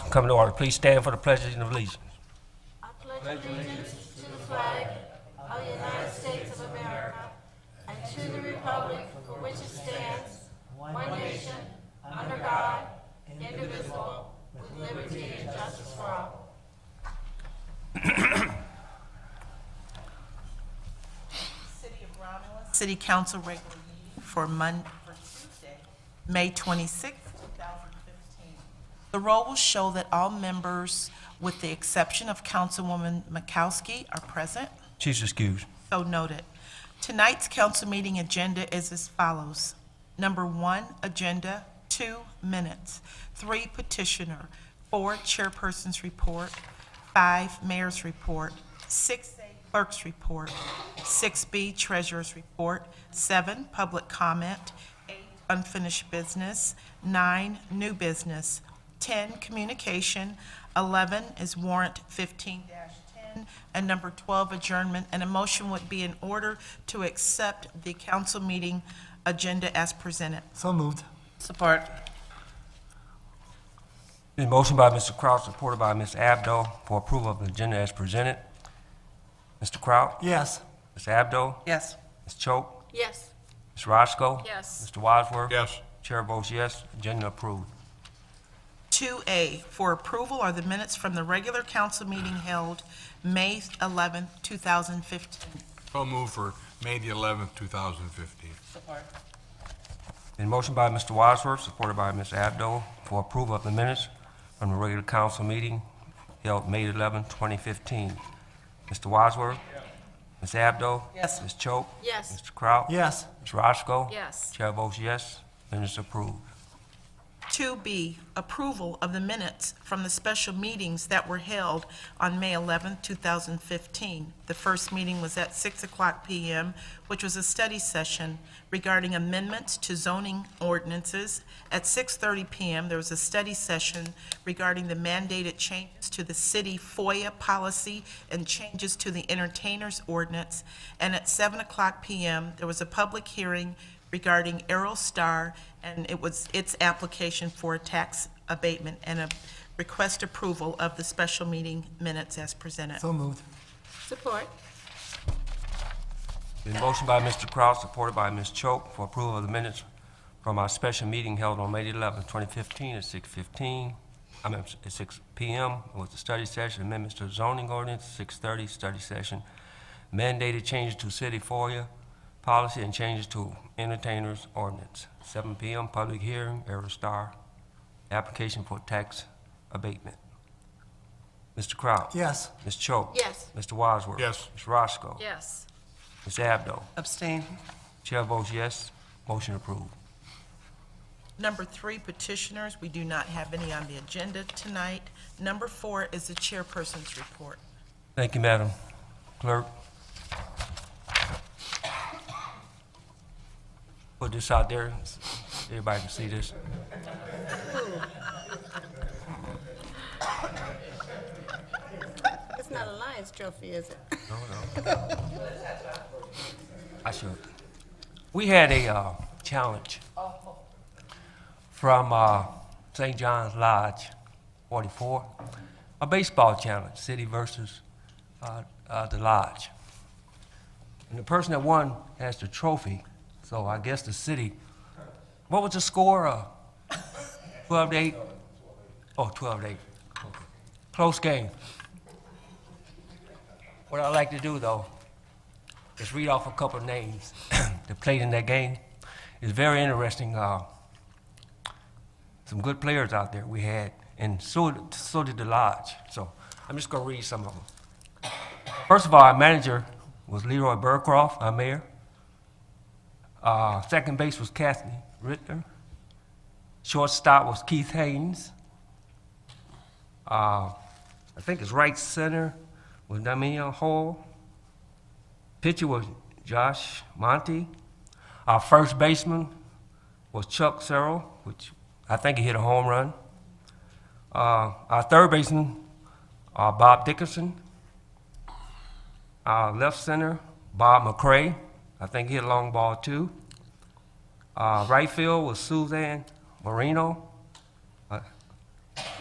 Come to order. Please stand for the Pledge of Allegiance. I pledge allegiance to the flag of the United States of America and to the republic for which it stands, one nation, under God, indivisible, with liberty and justice for all. City of Romulus City Council regular meeting for Tuesday, May 26, 2015. The roll will show that all members, with the exception of Councilwoman Makowski, are present. Chief's excused. So noted. Tonight's council meeting agenda is as follows. Number 1, agenda, 2, minutes, 3, petitioner, 4, chairperson's report, 5, mayor's report, 6A, clerk's report, 6B, treasurer's report, 7, public comment, 8, unfinished business, 9, new business, 10, communication, 11 is warrant 15-10, and number 12, adjournment. And a motion would be in order to accept the council meeting agenda as presented. So moved. Support. Been motion by Mr. Kraut, supported by Ms. Abdo, for approval of the agenda as presented. Mr. Kraut? Yes. Ms. Abdo? Yes. Ms. Choate? Yes. Ms. Roscoe? Yes. Mr. Wadsworth? Yes. Chair votes yes. Agenda approved. 2A, for approval are the minutes from the regular council meeting held May 11, 2015. So move for May the 11th, 2015. Support. Been motion by Mr. Wadsworth, supported by Ms. Abdo, for approval of the minutes from the regular council meeting held May 11, 2015. Mr. Wadsworth? Ms. Abdo? Yes. Ms. Choate? Yes. Mr. Kraut? Yes. Ms. Roscoe? Yes. Chair votes yes. Minutes approved. 2B, approval of the minutes from the special meetings that were held on May 11, 2015. The first meeting was at 6:00 p.m., which was a study session regarding amendments to zoning ordinances. At 6:30 p.m., there was a study session regarding the mandated changes to the city FOIA policy and changes to the entertainers ordinance. And at 7:00 p.m., there was a public hearing regarding Aerostar, and it was its application for a tax abatement and a request approval of the special meeting minutes as presented. So moved. Support. Been motion by Mr. Kraut, supported by Ms. Choate, for approval of the minutes from our special meeting held on May 11, 2015 at 6 p.m. It was the study session, amendments to the zoning ordinance, 6:30 study session, mandated changes to city FOIA policy and changes to entertainers ordinance. 7 p.m. public hearing, Aerostar, application for tax abatement. Mr. Kraut? Yes. Ms. Choate? Yes. Mr. Wadsworth? Yes. Ms. Roscoe? Yes. Ms. Abdo? Abstain. Chair votes yes. Motion approved. Number 3, petitioners. We do not have any on the agenda tonight. Number 4 is the chairperson's report. Thank you, Madam Clerk. Put this out there, so everybody can see this. It's not a Lions trophy, is it? No. I should. We had a challenge from St. John's Lodge 44, a baseball challenge, city versus the lodge. And the person that won has the trophy. So I guess the city, what was the score? 12-8? Oh, 12-8. Okay. Close game. What I like to do, though, is read off a couple of names that played in that game. It's very interesting. Some good players out there we had, and so did the lodge. So I'm just going to read some of them. First of all, our manager was Leroy Burcroft, our mayor. Second base was Kathy Ritter. Shortstop was Keith Haynes. I think his right center was Damian Hall. Pitcher was Josh Monty. Our first baseman was Chuck Searle, which I think he hit a home run. Our third baseman, Bob Dickerson. Our left center, Bob McCray. I think he hit a long ball too. Right field was Suzanne Marino.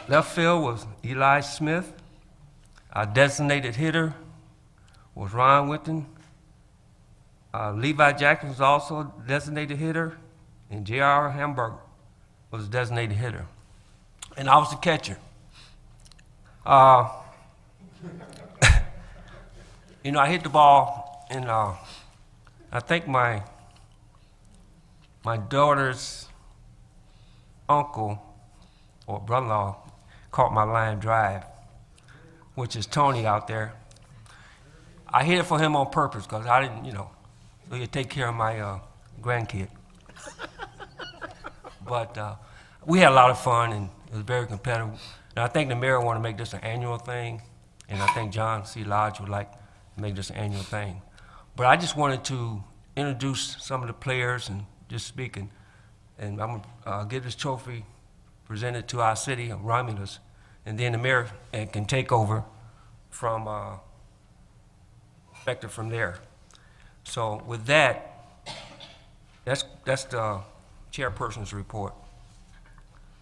Left field was Eli Smith. Our designated hitter was Ron Winton. Levi Jackson was also a designated hitter, and J.R. Hamburger was a designated hitter. And I was the catcher. You know, I hit the ball, and I think my daughter's uncle or brother-in-law caught my line drive, which is Tony out there. I hit it for him on purpose because I didn't, so he'd take care of my grandkid. But we had a lot of fun, and it was very competitive. And I think the mayor wanted to make this an annual thing, and I think John C. Lodge would like to make this an annual thing. But I just wanted to introduce some of the players and just speak, and I'm going to get this trophy presented to our city of Romulus, and then the mayor can take over from effective from there. So with that, that's the chairperson's report.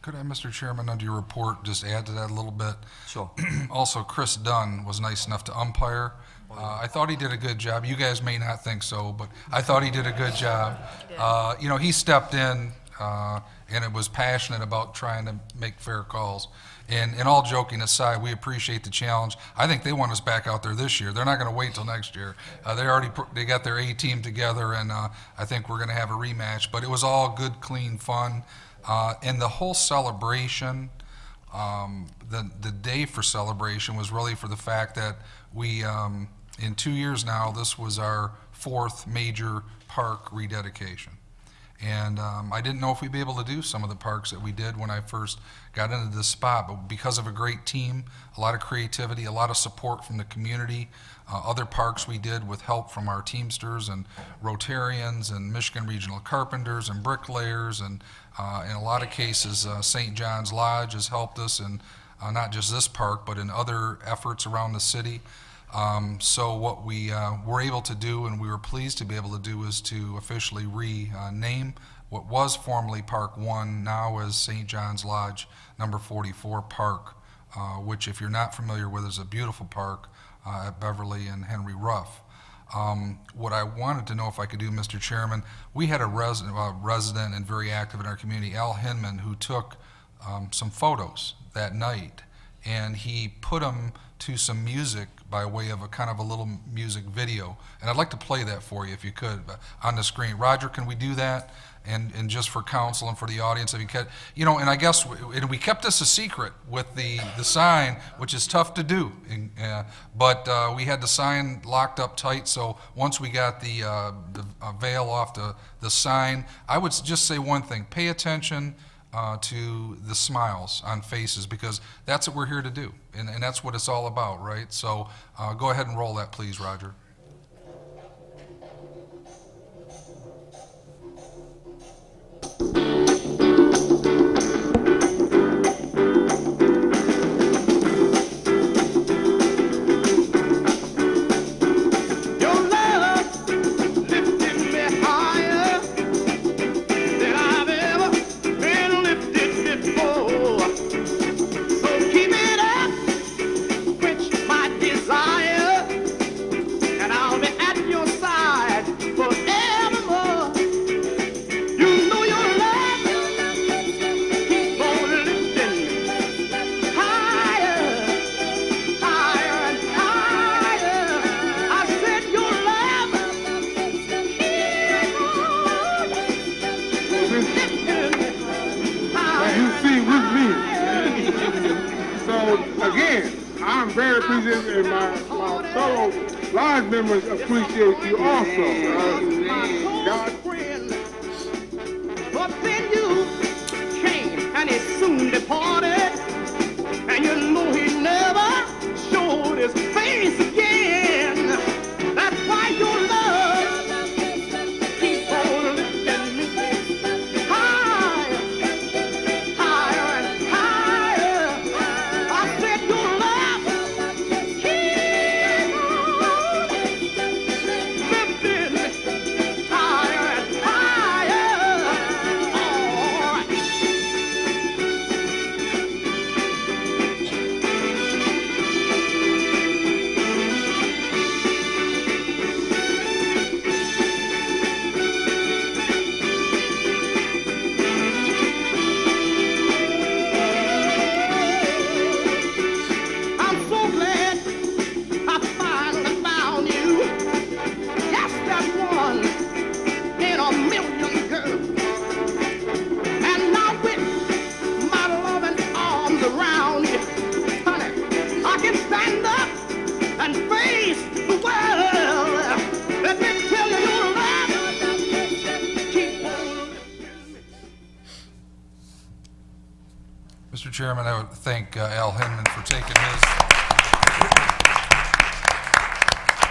Could I, Mr. Chairman, under your report, just add to that a little bit? Sure. Also, Chris Dunn was nice enough to umpire. I thought he did a good job. You guys may not think so, but I thought he did a good job. He stepped in and it was passionate about trying to make fair calls. And all joking aside, we appreciate the challenge. I think they want us back out there this year. They're not going to wait till next year. They got their A team together, and I think we're going to have a rematch. But it was all good, clean fun. And the whole celebration, the day for celebration was really for the fact that we, in 2 years now, this was our 4th major park rededication. And I didn't know if we'd be able to do some of the parks that we did when I first got into this spot, but because of a great team, a lot of creativity, a lot of support from the community, other parks we did with help from our Teamsters and Rotarians and Michigan Regional Carpenters and bricklayers, and in a lot of cases, St. John's Lodge has helped us in not just this park, but in other efforts around the city. So what we were able to do, and we were pleased to be able to do, is to officially rename what was formerly Park 1, now is St. John's Lodge number 44 Park, which, if you're not familiar with, is a beautiful park at Beverly and Henry Ruff. What I wanted to know if I could do, Mr. Chairman, we had a resident and very active in our community, Al Hinman, who took some photos that night, and he put them to some music by way of a kind of a little music video. And I'd like to play that for you if you could on the screen. Roger, can we do that? And just for council and for the audience, if you could, and I guess we kept this a secret with the sign, which is tough to do. But we had the sign locked up tight, so once we got the veil off the sign, I would just say one thing: pay attention to the smiles on faces, because that's what we're here to do, and that's what it's all about, right? So go ahead and roll that, please, Roger. I'm very appreciative, and my fellow lodge members appreciate you also. God. But then you came and he soon departed, and you know he never showed his face again. That's why your love keeps on lifting me higher, higher and higher. I said your love keeps on lifting me higher and higher. All right. Mr. Chairman, I would thank Al Hinman for taking his.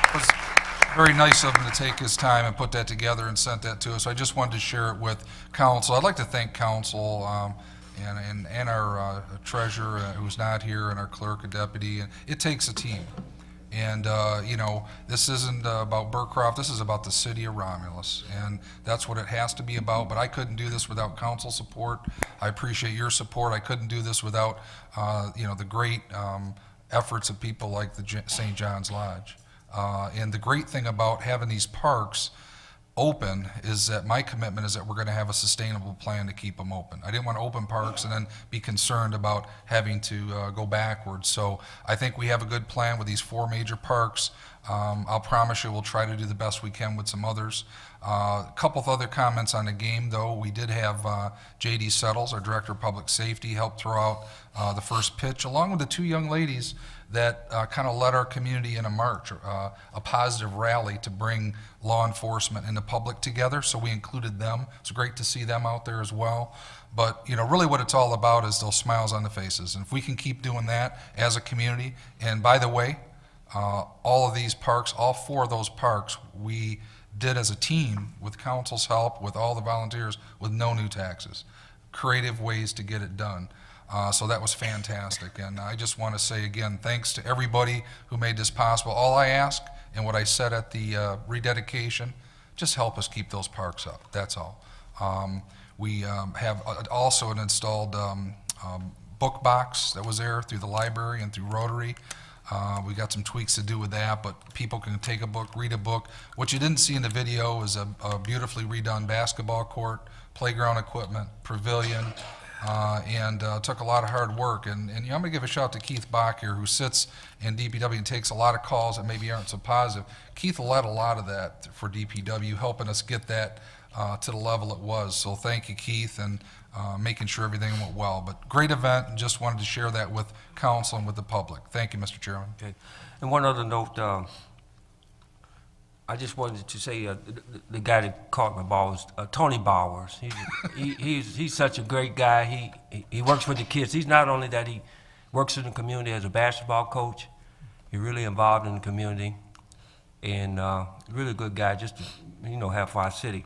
It was very nice of him to take his time and put that together and sent that to us. I just wanted to share it with council. I'd like to thank council and our treasurer who's not here, and our clerk and deputy. And it takes a team. And, you know, this isn't about Burcroft, this is about the city of Romulus. And that's what it has to be about, but I couldn't do this without council support. I appreciate your support. I couldn't do this without, you know, the great efforts of people like the St. John's Lodge. And the great thing about having these parks open is that my commitment is that we're going to have a sustainable plan to keep them open. I didn't want to open parks and then be concerned about having to go backwards. So I think we have a good plan with these 4 major parks. I'll promise you we'll try to do the best we can with some others. A couple of other comments on the game, though. We did have J.D. Settles, our Director of Public Safety, help throw out the first pitch, along with the 2 young ladies that kind of led our community in a march, a positive rally to bring law enforcement and the public together. So we included them. It's great to see them out there as well. But, you know, really what it's all about is those smiles on the faces. And if we can keep doing that as a community, and by the way, all of these parks, all 4 of those parks, we did as a team with council's help, with all the volunteers, with no new taxes. Creative ways to get it done. So that was fantastic. And I just want to say again, thanks to everybody who made this possible. All I ask, and what I said at the rededication, just help us keep those parks up. That's all. We have also an installed book box that was there through the library and through Rotary. We got some tweaks to do with that, but people can take a book, read a book. What you didn't see in the video is a beautifully redone basketball court, playground equipment, pavilion, and took a lot of hard work. And you know, I'm going to give a shout out to Keith Bach here, who sits in DPW and takes a lot of calls that maybe aren't so positive. Keith led a lot of that for DPW, helping us get that to the level it was. So thank you, Keith, and making sure everything went well. But great event, and just wanted to share that with council and with the public. Thank you, Mr. Chairman. Okay. And one other note, I just wanted to say the guy that caught my ball was Tony Bowers. He's such a great guy. He works with the kids. He's not only that, he works in the community as a basketball coach. He's really involved in the community, and really good guy just to, you know, have for our city.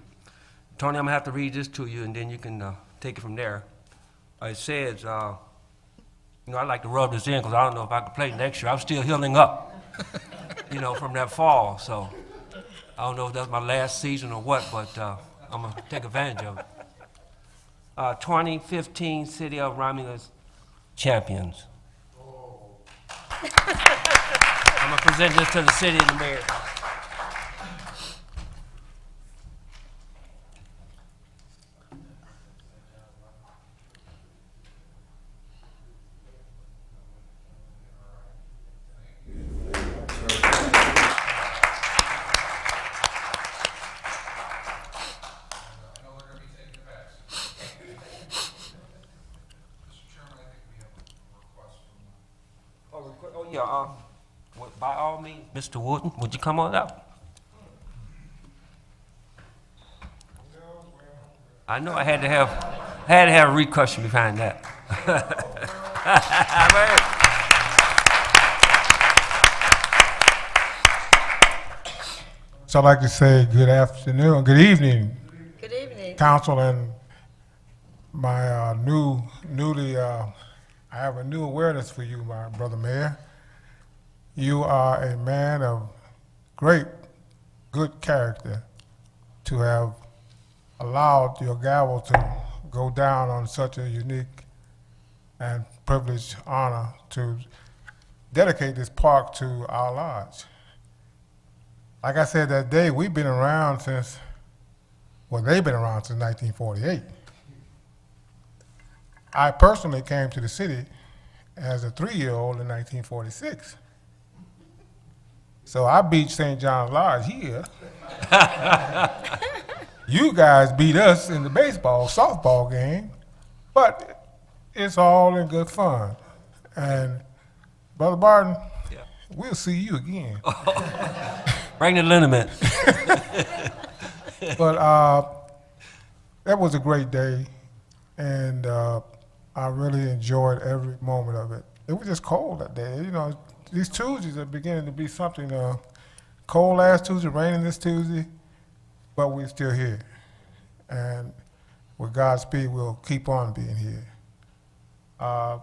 Tony, I'm gonna have to read this to you, and then you can take it from there. It says, you know, I like to rub this in because I don't know if I can play next year. I'm still healing up, you know, from that fall. So I don't know if that's my last season or what, but I'm gonna take advantage of it. 2015 City of Romulus champions. I'm gonna present this to the city and the mayor. Oh, yeah, well, by all means, Mr. Wooden, would you come on up? I know I had to have a repercussion behind that. So I'd like to say good afternoon, good evening, Good evening. council, and my I have a new awareness for you, my brother mayor. You are a man of great, good character to have allowed your gavel to go down on such a unique and privileged honor to dedicate this park to our lodge. Like I said that day, we've been around since, well, they've been around since 1948. I personally came to the city as a 3-year-old in 1946. So I beat St. John's Lodge here. You guys beat us in the baseball, softball game, but it's all in good fun. And Brother Barton, Yeah. we'll see you again. Bring the liniment. But that was a great day, and I really enjoyed every moment of it. It was just cold that day. You know, these Tuesdays are beginning to be something cold last Tuesday, raining this Tuesday, but we're still here. And with God's speed, we'll keep on being here. I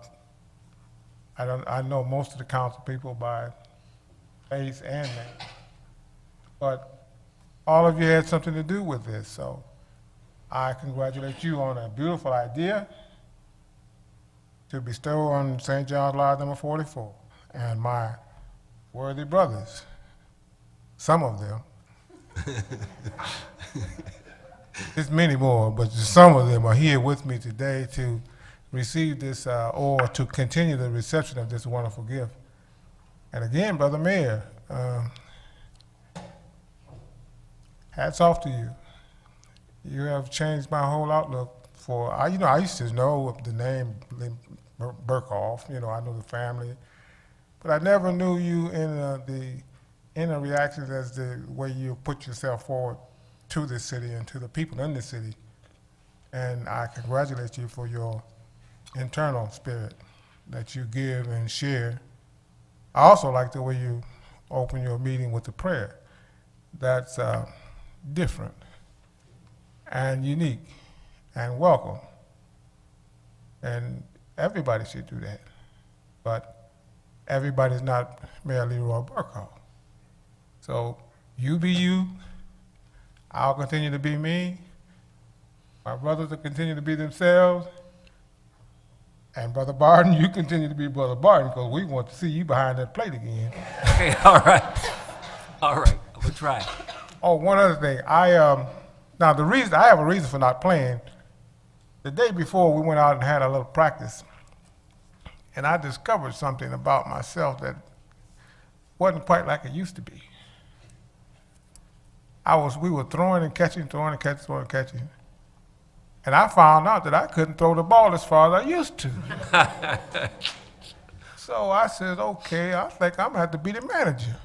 know most of the council people by face and name, but all of you had something to do with this, so I congratulate you on a beautiful idea to bestow on St. John's Lodge number 44 and my worthy brothers, some of them. There's many more, but some of them are here with me today to receive this or to continue the reception of this wonderful gift. And again, Brother Mayor, hats off to you. You have changed my whole outlook for, I used to know the name Burkhoff, I know the family, but I never knew you in the inner reactions as the way you put yourself forward to this city and to the people in this city. And I congratulate you for your internal spirit that you give and share. I also like the way you open your meeting with a prayer. That's different and unique and welcome. And everybody should do that. But everybody's not Mayor Leroy Burkhoff. So you be you, I'll continue to be me, my brothers will continue to be themselves, and Brother Barton, you continue to be Brother Barton, because we want to see you behind that plate again. Okay, all right. All right, we'll try. Oh, one other thing. Now the reason, I have a reason for not playing. The day before, we went out and had a little practice, and I discovered something about myself that wasn't quite like it used to be. We were throwing and catching, and I found out that I couldn't throw the ball as far as I used to. So I said, okay, I think I'm gonna have to be the manager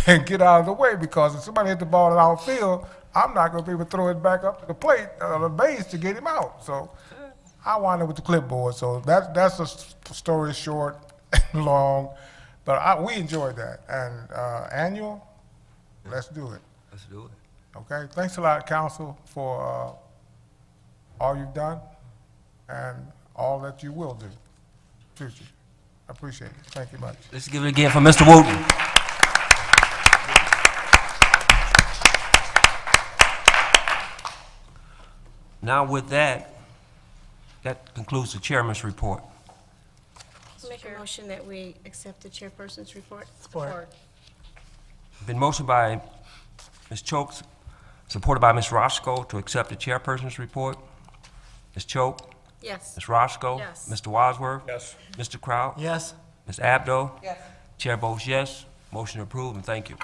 and get out of the way, because if somebody hit the ball in our field, I'm not gonna be able to throw it back up to the plate or the base to get him out. So I wound up with the clipboard. So that's a story short and long, but we enjoyed that. And annual, let's do it. Let's do it. Okay, thanks a lot, Council, for all you've done and all that you will do. Future. I appreciate it. Thank you much. Let's give it again for Mr. Wooten. Now with that, that concludes the chairman's report. Make a motion that we accept the chairperson's report. Been motioned by Ms. Chokes, supported by Ms. Roscoe, to accept the chairperson's report. Ms. Choke? Yes. Ms. Roscoe? Yes. Mr. Wadsworth? Yes. Mr. Kraut? Yes. Ms. Abdo? Yes. Chair votes yes. Motion approved, and thank you.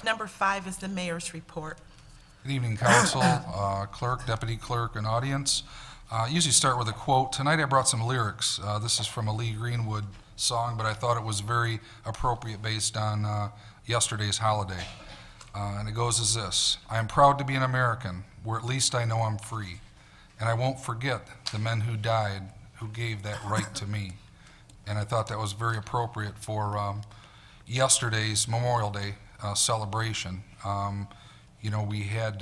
Number 5 is the mayor's report. Good evening, council, clerk, deputy clerk, and audience. Usually start with a quote. Tonight I brought some lyrics. This is from a Lee Greenwood song, but I thought it was very appropriate based on yesterday's holiday. And it goes as this: I am proud to be an American, where at least I know I'm free. And I won't forget the men who died, who gave that right to me. And I thought that was very appropriate for yesterday's Memorial Day celebration. We had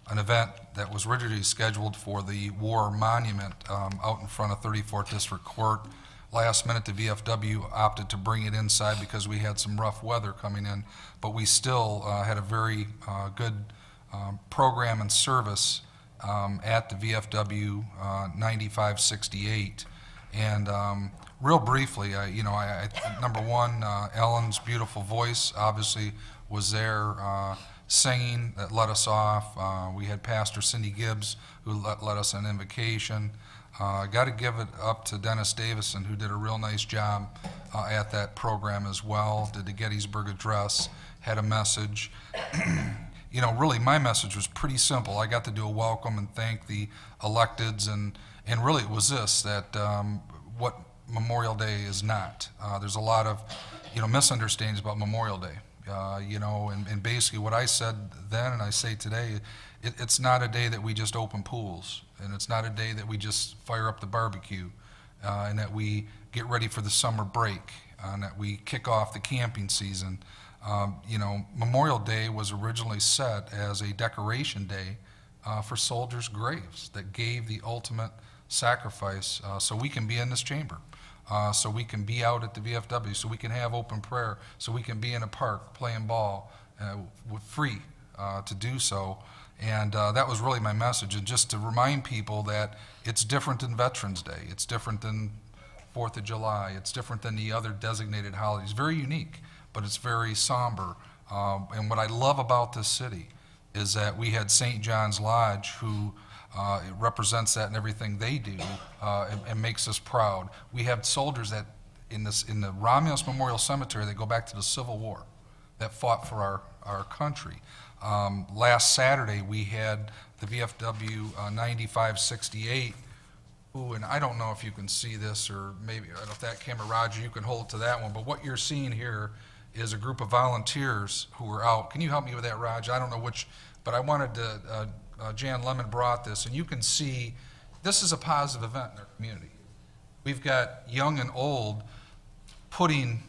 an event that was originally scheduled for the War Monument out in front of 34th District Court. Last minute, the VFW opted to bring it inside because we had some rough weather coming in, but we still had a very good program and service at the VFW 9568. And real briefly, number one, Ellen's beautiful voice obviously was there singing that led us off. We had Pastor Cindy Gibbs who led us an invocation. Got to give it up to Dennis Davison, who did a real nice job at that program as well, did the Gettysburg Address, had a message. Really my message was pretty simple. I got to do a welcome and thank the electeds, and really it was this, that what Memorial Day is not. There's a lot of, misunderstandings about Memorial Day. And basically what I said then and I say today it's not a day that we just open pools, and it's not a day that we just fire up the barbecue, and that we get ready for the summer break, and that we kick off the camping season. You know, Memorial Day was originally set as a decoration day for soldiers' graves that gave the ultimate sacrifice so we can be in this chamber, so we can be out at the VFW, so we can have open prayer, so we can be in a park playing ball free to do so. And that was really my message, and just to remind people that it's different than Veterans Day, it's different than 4th of July, it's different than the other designated holidays. Very unique, but it's very somber. And what I love about this city is that we had St. John's Lodge, who represents that in everything they do, and makes us proud. We have soldiers that in the Romulus Memorial Cemetery that go back to the Civil War, that fought for our country. Last Saturday, we had the VFW 9568, who, and I don't know if you can see this, or maybe, I don't know if that camera, Roger, you can hold to that one, but what you're seeing here is a group of volunteers who were out. Can you help me with that, Roger? I don't know which, but I wanted to, Jan Lemon brought this, and you can see this is a positive event in our community. We've got young and old putting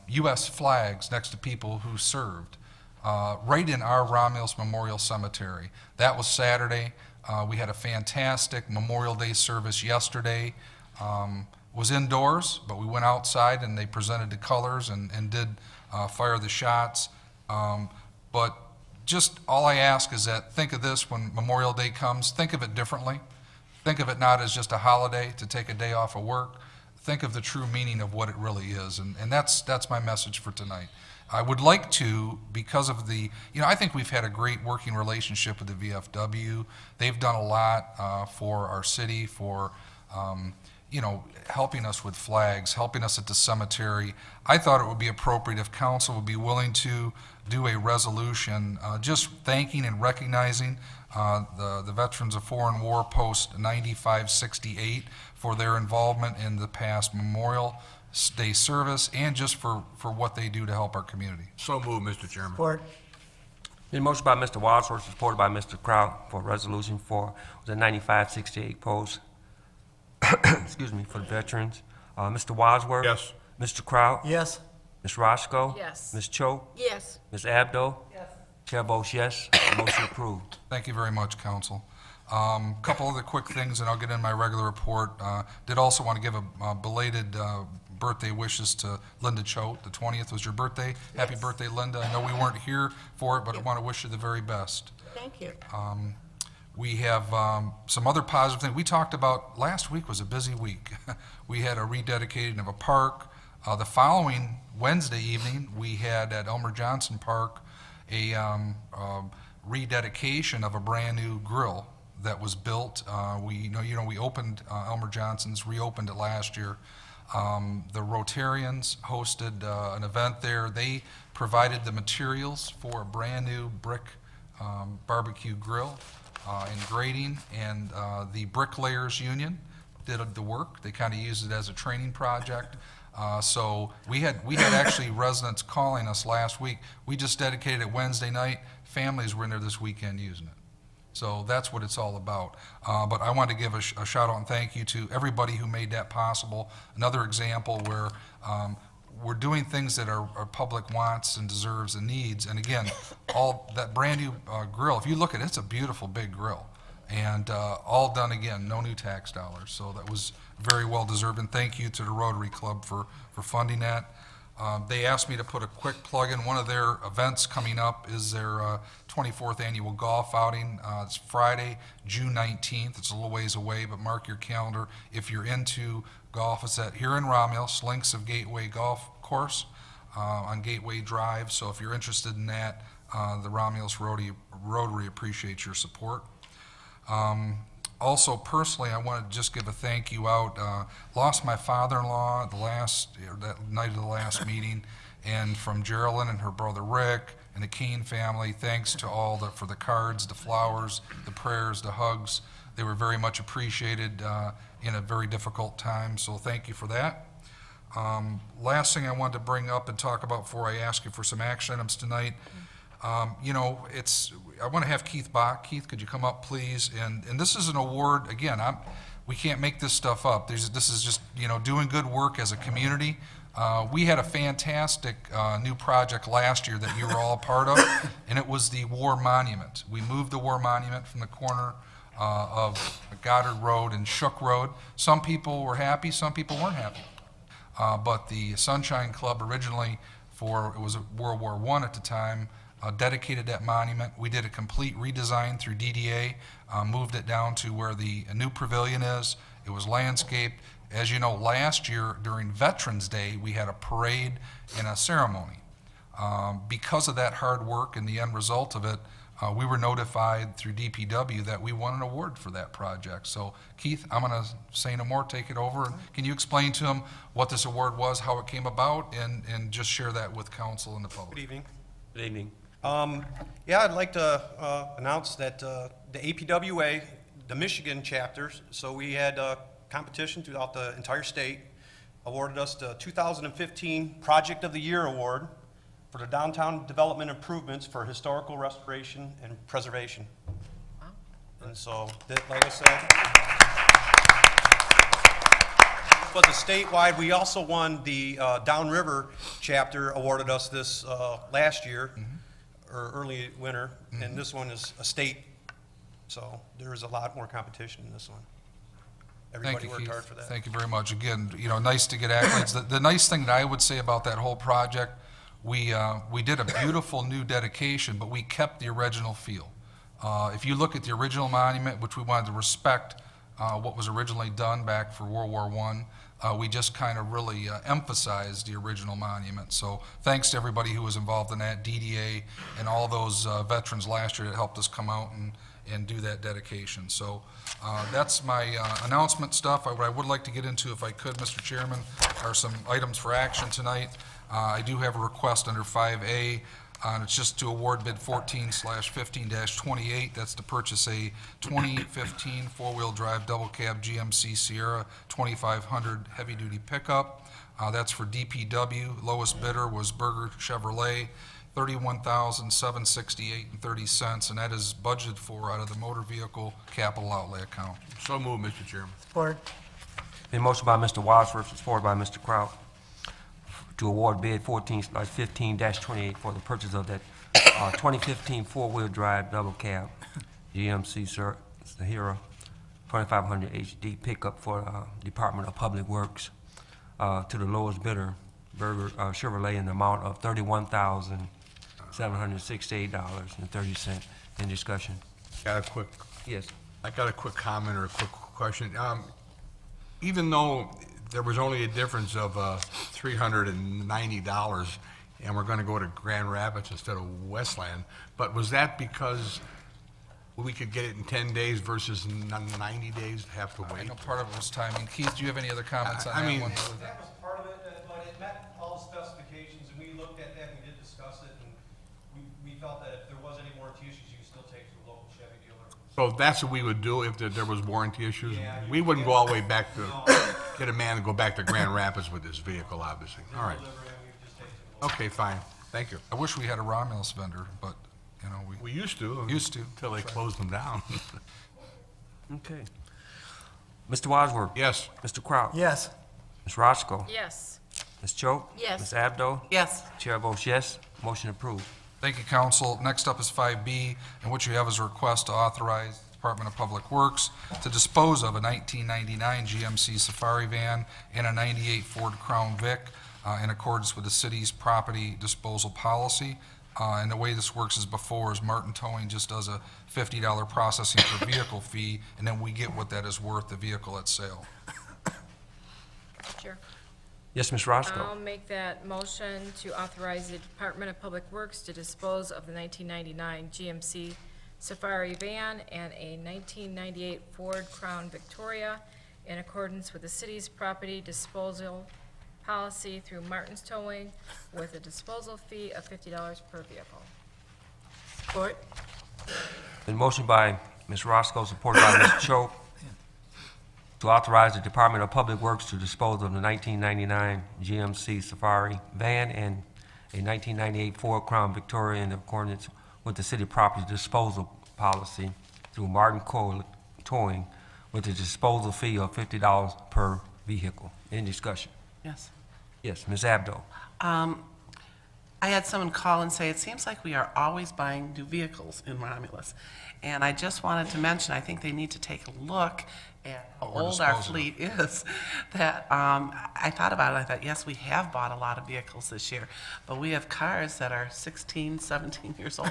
U.S. flags next to people who served right in our Romulus Memorial Cemetery. That was Saturday. We had a fantastic Memorial Day service yesterday. Was indoors, but we went outside and they presented the colors and did fire the shots. But just all I ask is that think of this when Memorial Day comes, think of it differently. Think of it not as just a holiday to take a day off of work. Think of the true meaning of what it really is, and that's my message for tonight. I would like to, because of the, I think we've had a great working relationship with the VFW. They've done a lot for our city, for, helping us with flags, helping us at the cemetery. I thought it would be appropriate if council would be willing to do a resolution just thanking and recognizing the veterans of foreign war post 9568 for their involvement in the past Memorial Day service and just for what they do to help our community. So moved, Mr. Chairman. Support. Been motion by Mr. Wadsworth, supported by Mr. Kraut for resolution for the 9568 post, excuse me, for the veterans. Mr. Wadsworth? Yes. Mr. Kraut? Yes. Ms. Roscoe? Yes. Ms. Cho? Yes. Ms. Abdo? Yes. Chair votes yes. Motion approved. Thank you very much, council. Couple other quick things, and I'll get in my regular report. Did also want to give a belated birthday wishes to Linda Choate. The 20th was your birthday. Happy birthday, Linda. I know we weren't here for it, but I want to wish you the very best. Thank you. We have some other positive things. We talked about, last week was a busy week. We had a rededicating of a park. The following Wednesday evening, we had at Elmer Johnson Park a rededication of a brand new grill that was built. We opened Elmer Johnson's, reopened it last year. The Rotarians hosted an event there. They provided the materials for a brand new brick barbecue grill and grating, and the Bricklayers Union did the work. They kind of used it as a training project. So we had actually residents calling us last week. We just dedicated it Wednesday night. Families were in there this weekend using it. So that's what it's all about. But I want to give a shout out and thank you to everybody who made that possible. Another example where we're doing things that our public wants and deserves and needs. And again, all that brand new grill, if you look at it, it's a beautiful big grill. And all done again, no new tax dollars. So that was very well deserved. And thank you to the Rotary Club for funding that. They asked me to put a quick plug in. One of their events coming up is their 24th annual golf outing. It's Friday, June 19th. It's a little ways away, but mark your calendar. If you're into golf, it's here in Romulus, Links of Gateway Golf Course on Gateway Drive. So if you're interested in that, the Romulus Rotary appreciates your support. Also, personally, I want to just give a thank you out. Lost my father-in-law that night of the last meeting, and from Geraldine and her brother Rick and the Keene family, thanks to all for the cards, the flowers, the prayers, the hugs. They were very much appreciated in a very difficult time, so thank you for that. Last thing I wanted to bring up and talk about before I ask you for some action items tonight. I want to have Keith Bach. Keith, could you come up, please? And this is an award, again, we can't make this stuff up. This is just, doing good work as a community. We had a fantastic new project last year that you were all a part of, and it was the War Monument. We moved the War Monument from the corner of Goddard Road and Shook Road. Some people were happy, some people weren't happy. But the Sunshine Club originally, it was World War I at the time, dedicated that monument. We did a complete redesign through DDA, moved it down to where the new pavilion is. It was landscaped. As you know, last year during Veterans Day, we had a parade and a ceremony. Because of that hard work and the end result of it, we were notified through DPW that we won an award for that project. So Keith, I'm going to say no more, take it over. And can you explain to him what this award was, how it came about, and just share that with council and the public? Good evening. Good evening. Yeah, I'd like to announce that the APWA, the Michigan chapters, so we had competition throughout the entire state, awarded us the 2015 Project of the Year Award for the downtown development improvements for historical restoration and preservation. And so, like I said, was a statewide. We also won the Downriver chapter, awarded us this last year, or early winter, and this one is a state, so there is a lot more competition in this one. Everybody worked hard for that. Thank you very much. Again, nice to get accolades. The nice thing that I would say about that whole project, we did a beautiful new dedication, but we kept the original feel. If you look at the original monument, which we wanted to respect what was originally done back for World War I, we just kind of really emphasized the original monument. So thanks to everybody who was involved in that, DDA, and all those veterans last year that helped us come out and do that dedication. So that's my announcement stuff. What I would like to get into, if I could, Mr. Chairman, are some items for action tonight. I do have a request under 5A, and it's just to award bid 14/15-28. That's to purchase a 2015 four-wheel drive double cab GMC Sierra 2500 heavy-duty pickup. That's for DPW. Lowest bidder was Berger Chevrolet, $31,768.30, and that is budgeted for out of the motor vehicle capital outlay account. So moved, Mr. Chairman. Been motion by Mr. Wadsworth, supported by Mr. Kraut, to award bid 14/15-28 for the purchase of that 2015 four-wheel drive double cab GMC Sierra 2500 HD pickup for Department of Public Works to the lowest bidder, Berger Chevrolet, in the amount of $31,768.30. In discussion. Yes. I got a quick comment or a quick question. Even though there was only a difference of $390, and we're going to go to Grand Rapids instead of Westland, but was that because we could get it in 10 days versus 90 days to have to I wait? know part of it was timing. Keith, do you have any other comments on I that mean- one? That was part of it, but it met all the specifications, and we looked at that, and we did discuss it, and we felt that if there was any warranty issues, you could still take it to a local Chevy dealer. So that's what we would do if there was warranty issues? Yeah, We wouldn't go all the way back to, get a man to go back to Grand Rapids with his vehicle, obviously. All right. Deliver it, and we just take it to a local. Okay, fine. Thank you. I wish we had a Romulus vendor, but, We used to. Used to. Until they closed them down. Okay. Mr. Wadsworth? Yes. Mr. Kraut? Yes. Ms. Roscoe? Yes. Ms. Choate? Yes. Ms. Abdo? Yes. Chair votes yes. Motion approved. Thank you, council. Next up is 5B, and what you have is a request to authorize Department of Public Works to dispose of a 1999 GMC Safari van and a 98 Ford Crown Vic in accordance with the city's property disposal policy. And the way this works is Martin Towing just does a $50 processing per vehicle fee, and then we get what that is worth, the vehicle at sale. Sure. Yes, Ms. Roscoe? I'll make that motion to authorize the Department of Public Works to dispose of the 1999 GMC Safari van and a 1998 Ford Crown Victoria in accordance with the city's property disposal policy through Martin's Towing with a disposal fee of $50 per vehicle. Support. Been motion by Ms. Roscoe, supported by Ms. Choate, to authorize the Department of Public Works to dispose of the 1999 GMC Safari van and a 1998 Ford Crown Victoria in accordance with the city property disposal policy through Martin Cole Towing with a disposal fee of $50 per vehicle. Any discussion? Yes. Yes, Ms. Abdo. I had someone call and say, it seems like we are always buying new vehicles in Romulus. And I just wanted to mention, I think they need to take a look at how We're old our disposing fleet is. That, I thought about it, I thought, yes, we have bought a lot of vehicles this year, but we have cars that are 16, 17 years old.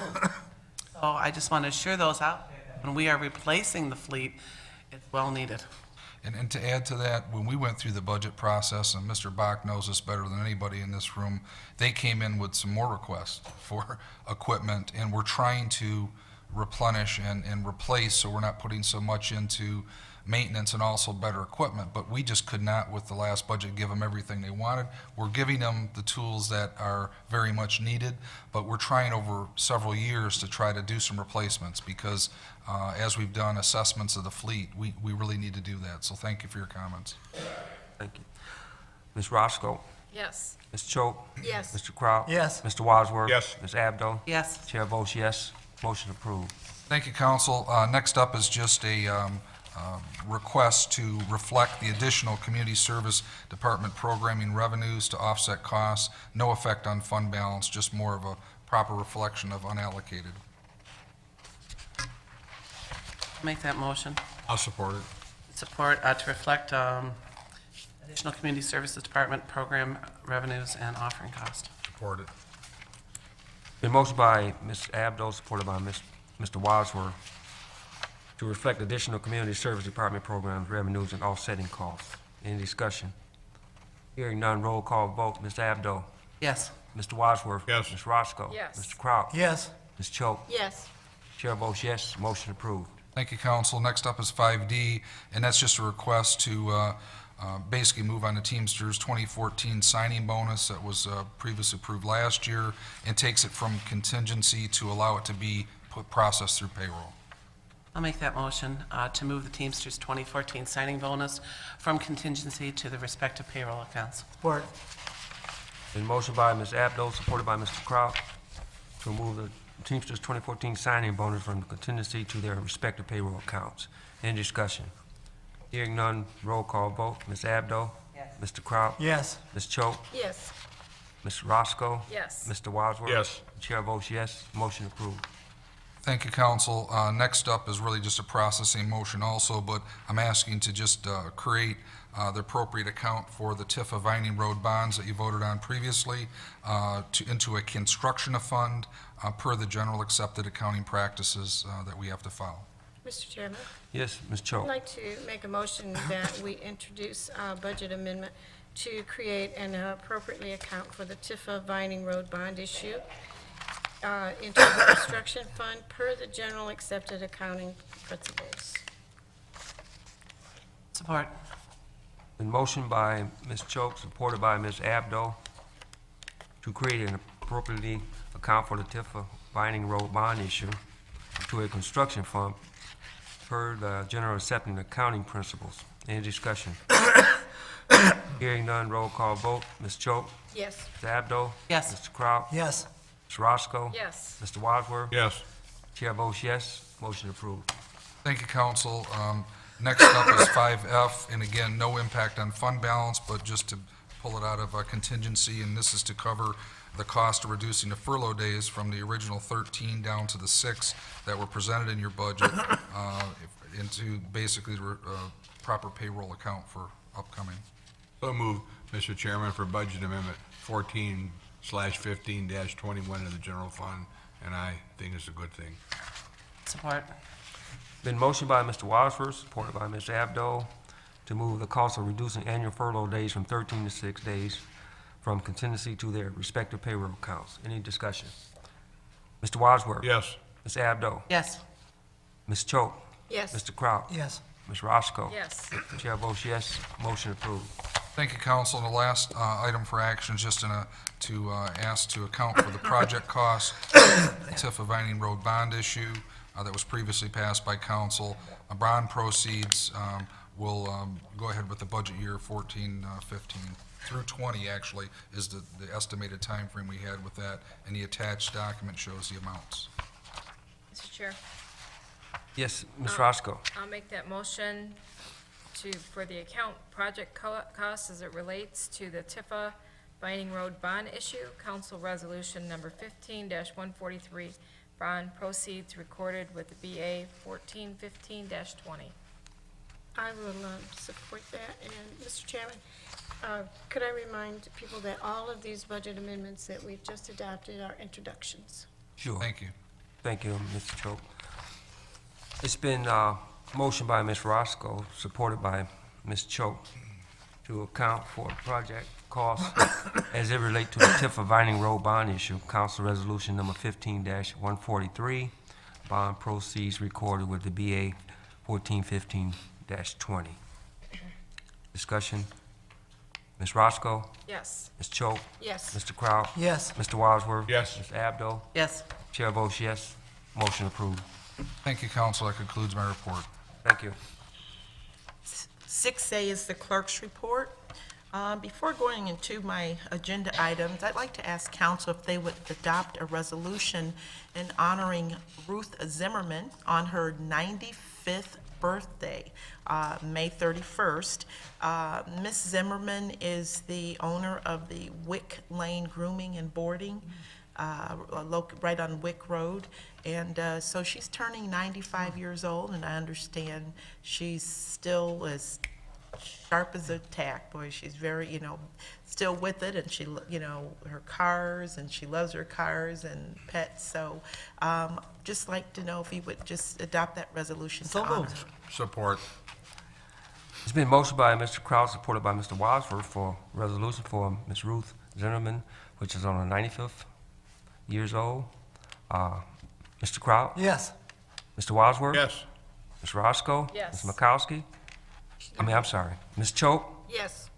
So I just want to assure those out there that when we are replacing the fleet, it's well needed. And to add to that, when we went through the budget process, and Mr. Bach knows this better than anybody in this room, they came in with some more requests for equipment, and we're trying to replenish and replace, so we're not putting so much into maintenance and also better equipment. But we just could not, with the last budget, give them everything they wanted. We're giving them the tools that are very much needed, but we're trying over several years to try to do some replacements, because as we've done assessments of the fleet, we really need to do that. So thank you for your comments. Thank you. Ms. Roscoe? Yes. Ms. Choate? Yes. Mr. Kraut? Yes. Mr. Wadsworth? Yes. Ms. Abdo? Yes. Chair votes yes. Motion approved. Thank you, council. Next up is just a request to reflect the additional Community Service Department programming revenues to offset costs. No effect on fund balance, just more of a proper reflection of unallocated. Make that motion. I'll support it. Support to reflect additional Community Services Department program revenues and offering cost. Support it. Been motioned by Ms. Abdo, supported by Mr. Wadsworth, to reflect additional Community Service Department programs, revenues, and offsetting costs. Any discussion? Hearing none, roll call vote. Ms. Abdo? Yes. Mr. Wadsworth? Yes. Ms. Roscoe? Yes. Mr. Kraut? Yes. Ms. Choate? Yes. Chair votes yes. Motion approved. Thank you, council. Next up is 5D, and that's just a request to basically move on to Teamsters 2014 signing bonus that was previously approved last year, and takes it from contingency to allow it to be processed through payroll. I'll make that motion to move the Teamsters 2014 signing bonus from contingency to the respective payroll accounts. Support. Been motioned by Ms. Abdo, supported by Mr. Kraut, to remove the Teamsters 2014 signing bonus from contingency to their respective payroll accounts. Any discussion? Hearing none, roll call vote. Ms. Abdo? Yes. Mr. Kraut? Yes. Ms. Choate? Yes. Ms. Roscoe? Yes. Mr. Wadsworth? Yes. Chair votes yes. Motion approved. Thank you, council. Next up is really just a processing motion also, but I'm asking to just create the appropriate account for the Tifa Vining Road bonds that you voted on previously into a construction fund per the general accepted accounting practices that we have to follow. Mr. Chairman, Yes, Ms. I'd Choate. like to make a motion that we introduce a budget amendment to create and appropriately account for the Tifa Vining Road bond issue into the construction fund per the general accepted accounting principles. Support. Been motioned by Ms. Choate, supported by Ms. Abdo, to create and appropriately account for the Tifa Vining Road bond issue to a construction fund per the general accepted accounting principles. Any discussion? Hearing none, roll call vote. Ms. Choate? Yes. Ms. Abdo? Yes. Mr. Kraut? Yes. Ms. Roscoe? Yes. Mr. Wadsworth? Yes. Chair votes yes. Motion approved. Thank you, council. Next up is 5F, and again, no impact on fund balance, but just to pull it out of contingency, and this is to cover the cost of reducing the furlough days from the original 13 down to the 6 that were presented in your budget into basically proper payroll account for upcoming. So moved, Mr. Chairman, for Budget Amendment 14/15-21 of the general fund, and I think it's a good thing. Support. Been motioned by Mr. Wadsworth, supported by Ms. Abdo, to move the cost of reducing annual furlough days from 13 to 6 days from contingency to their respective payroll accounts. Any discussion? Mr. Wadsworth? Yes. Ms. Abdo? Yes. Ms. Choate? Yes. Mr. Kraut? Yes. Ms. Roscoe? Yes. Chair votes yes. Motion approved. Thank you, council. And the last item for action is just to ask to account for the project costs, Tifa Vining Road bond issue that was previously passed by council. Bond proceeds will go ahead with the budget year 14-15 through 20, actually, is the estimated time frame we had with that, and the attached document shows the amounts. Chair, Yes, Ms. Roscoe. I'll make that motion for the account project costs as it relates to the Tifa Binding Road bond issue, council resolution number 15-143, bond proceeds recorded with the BA 1415-20. I will support that. And, Mr. Chairman, could I remind people that all of these budget amendments that we've just adopted are introductions? Sure. Thank you. Thank you, Mr. Choate. It's been motioned by Ms. Roscoe, supported by Ms. Choate, to account for project costs as it relate to the Tifa Vining Road bond issue, council resolution number 15-143, bond proceeds recorded with the BA 1415-20. Discussion. Ms. Roscoe, Yes. Ms. Choate, Yes. Mr. Kraut, Yes. Mr. Wadsworth. Yes. Ms. Abdo. Yes. Chair votes yes. Motion approved. Thank you, council. That concludes my report. Thank you. 6A is the clerk's report. Before going into my agenda items, I'd like to ask council if they would adopt a resolution in honoring Ruth Zimmerman on her 95th birthday, May 31st. Ms. Zimmerman is the owner of the Wick Lane Grooming and Boarding, right on Wick Road. And so she's turning 95 years old, and I understand she's still as sharp as a tack. Boy, she's very, still with it, and she, her cars, and she loves her cars and pets. So just like to know if you would just adopt that resolution to honor her. Support. It's been motioned by Mr. Kraut, supported by Mr. Wadsworth, for resolution for Ms. Ruth Zimmerman, which is on her 95th years old. Mr. Kraut? Yes. Mr. Wadsworth? Yes. Ms. Roscoe? Yes. Ms. Makowski? I'm sorry. Ms. Choate? Yes.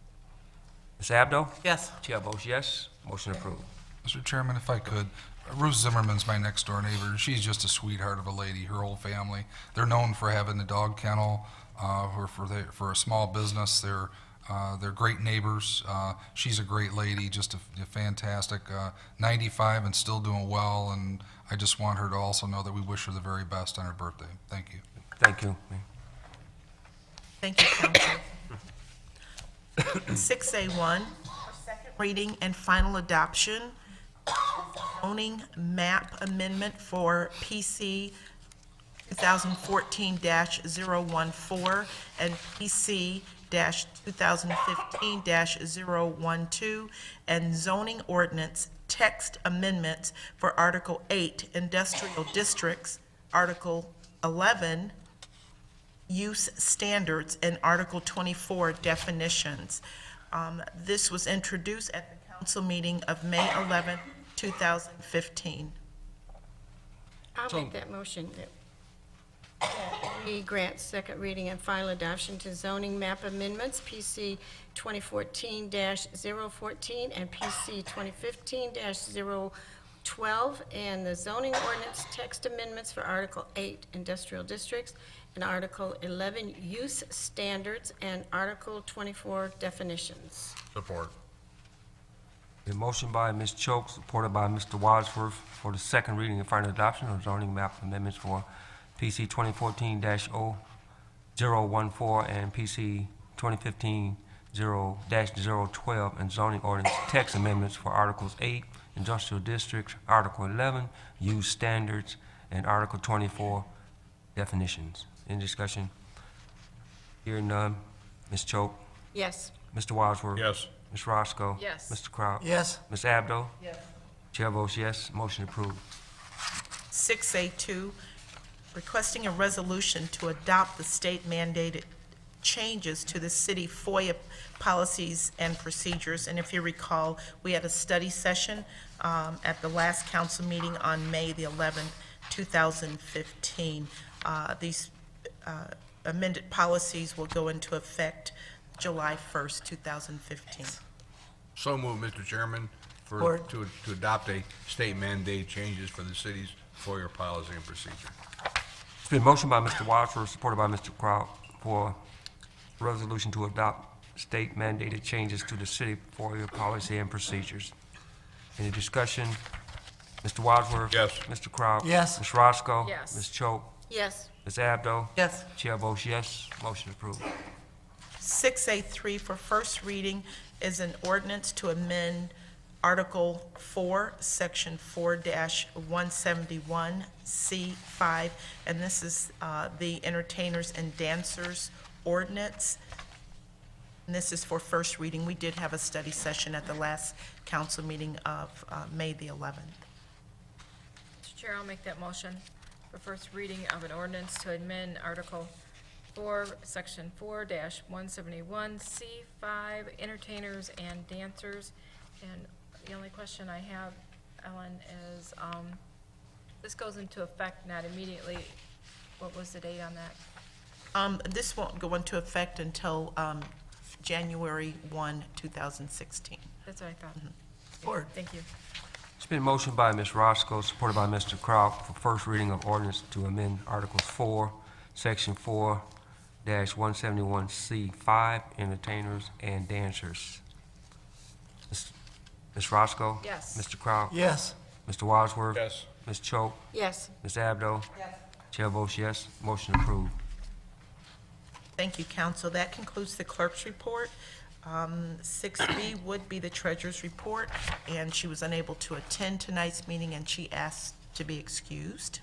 Ms. Abdo? Yes. Chair votes yes. Motion approved. Mr. Chairman, if I could, Ruth Zimmerman's my next door neighbor. She's just a sweetheart of a lady, her whole family. They're known for having the dog kennel, for a small business. They're great neighbors. She's a great lady, just a fantastic, 95 and still doing well, and I just want her to also know that we wish her the very best on her birthday. Thank you. Thank you. Thank you, council. 6A1, second reading and final adoption, zoning map amendment for PC 2014-014 and PC 2015-012, and zoning ordinance text amendments for Article 8, Industrial Districts, Article 11, Use Standards, and Article 24, Definitions. This was introduced at the council meeting of May 11, 2015. I'll make that motion that we grant second reading and final adoption to zoning map amendments, PC 2014-014 and PC 2015-012, and the zoning ordinance text amendments for Article 8, Industrial Districts, and Article 11, Use Standards, and Article 24, Definitions. Support. The motion by Ms. Choate, supported by Mr. Wadsworth, for the second reading and final adoption of zoning map amendments for PC 2014-014 and PC 2015-0-012, and zoning ordinance text amendments for Articles 8, Industrial Districts, Article 11, Use Standards, and Article 24, Definitions. Any discussion? Hearing none. Ms. Choate? Yes. Mr. Wadsworth? Yes. Ms. Roscoe? Yes. Mr. Kraut? Yes. Ms. Abdo? Yes. Chair votes yes. Motion approved. 6A2, requesting a resolution to adopt the state mandated changes to the city FOIA policies and procedures. And if you recall, we had a study session at the last council meeting on May the 11th, 2015. These amended policies will go into effect July 1st, 2015. So moved, Mr. Chairman, Support. to adopt a state mandate changes for the city's FOIA policy and procedure. It's been motioned by Mr. Wadsworth, supported by Mr. Kraut, for a resolution to adopt state mandated changes to the city FOIA policy and procedures. Any discussion? Mr. Wadsworth? Yes. Mr. Crowell? Yes. Ms. Roscoe? Yes. Ms. Choate? Yes. Ms. Abdo? Yes. Chair votes yes, motion approved. 6A3 for first reading is an ordinance to amend Article 4, Section 4-171C5, and this is the entertainers and dancers ordinance. And this is for first reading. We did have a study session at the last council meeting of May the 11th. Mr. Chair, I'll make that motion for first reading of an ordinance to amend Article 4, Section 4-171C5, entertainers and dancers. And the only question I have, Ellen, is, this goes into effect not immediately. What was the date on that? This won't go into effect until January 1, 2016. That's what I thought. Support. Thank you. It's been motioned by Ms. Roscoe, supported by Mr. Crowell, for first reading of ordinance to amend Articles 4, Section 4-171C5, entertainers and dancers. Ms. Roscoe? Yes. Mr. Crowell? Yes. Mr. Wadsworth? Yes. Ms. Choate? Yes. Ms. Abdo? Chair votes yes, motion approved. Thank you, council. That concludes the clerk's report. 6B would be the treasurer's report, and she was unable to attend tonight's meeting, and she asked to be excused.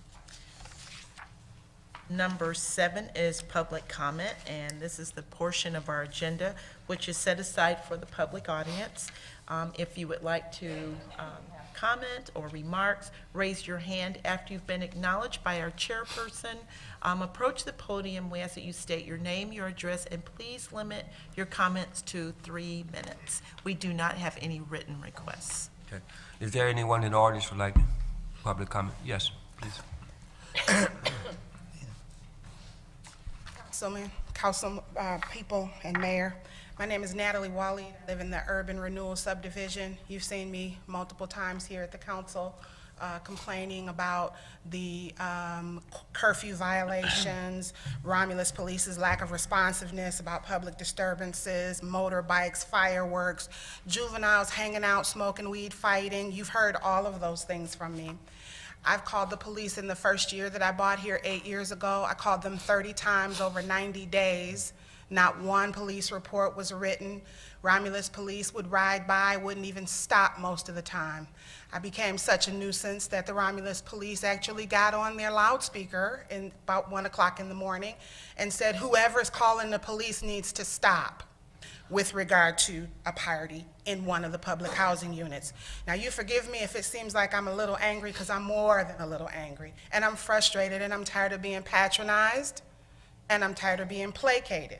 Number 7 is public comment, and this is the portion of our agenda which is set aside for the public audience. If you would like to comment or remarks, raise your hand after you've been acknowledged by our chairperson. Approach the podium. We ask that you state your name, your address, and please limit your comments to 3 minutes. We do not have any written requests. Okay. Is there anyone in the audience who would like public comment? Yes, please. Council people and mayor. My name is Natalie Wally. I live in the Urban Renewal Subdivision. You've seen me multiple times here at the council complaining about the curfew violations, Romulus Police's lack of responsiveness about public disturbances, motorbikes, fireworks, juveniles hanging out, smoking weed, fighting. You've heard all of those things from me. I've called the police in the first year that I bought here 8 years ago. I called them 30 times over 90 days. Not one police report was written. Romulus Police would ride by, wouldn't even stop most of the time. I became such a nuisance that the Romulus Police actually got on their loudspeaker in about 1 o'clock in the morning and said, whoever's calling the police needs to stop with regard to a party in one of the public housing units. Now, you forgive me if it seems like I'm a little angry, because I'm more than a little angry. And I'm frustrated, and I'm tired of being patronized, and I'm tired of being placated.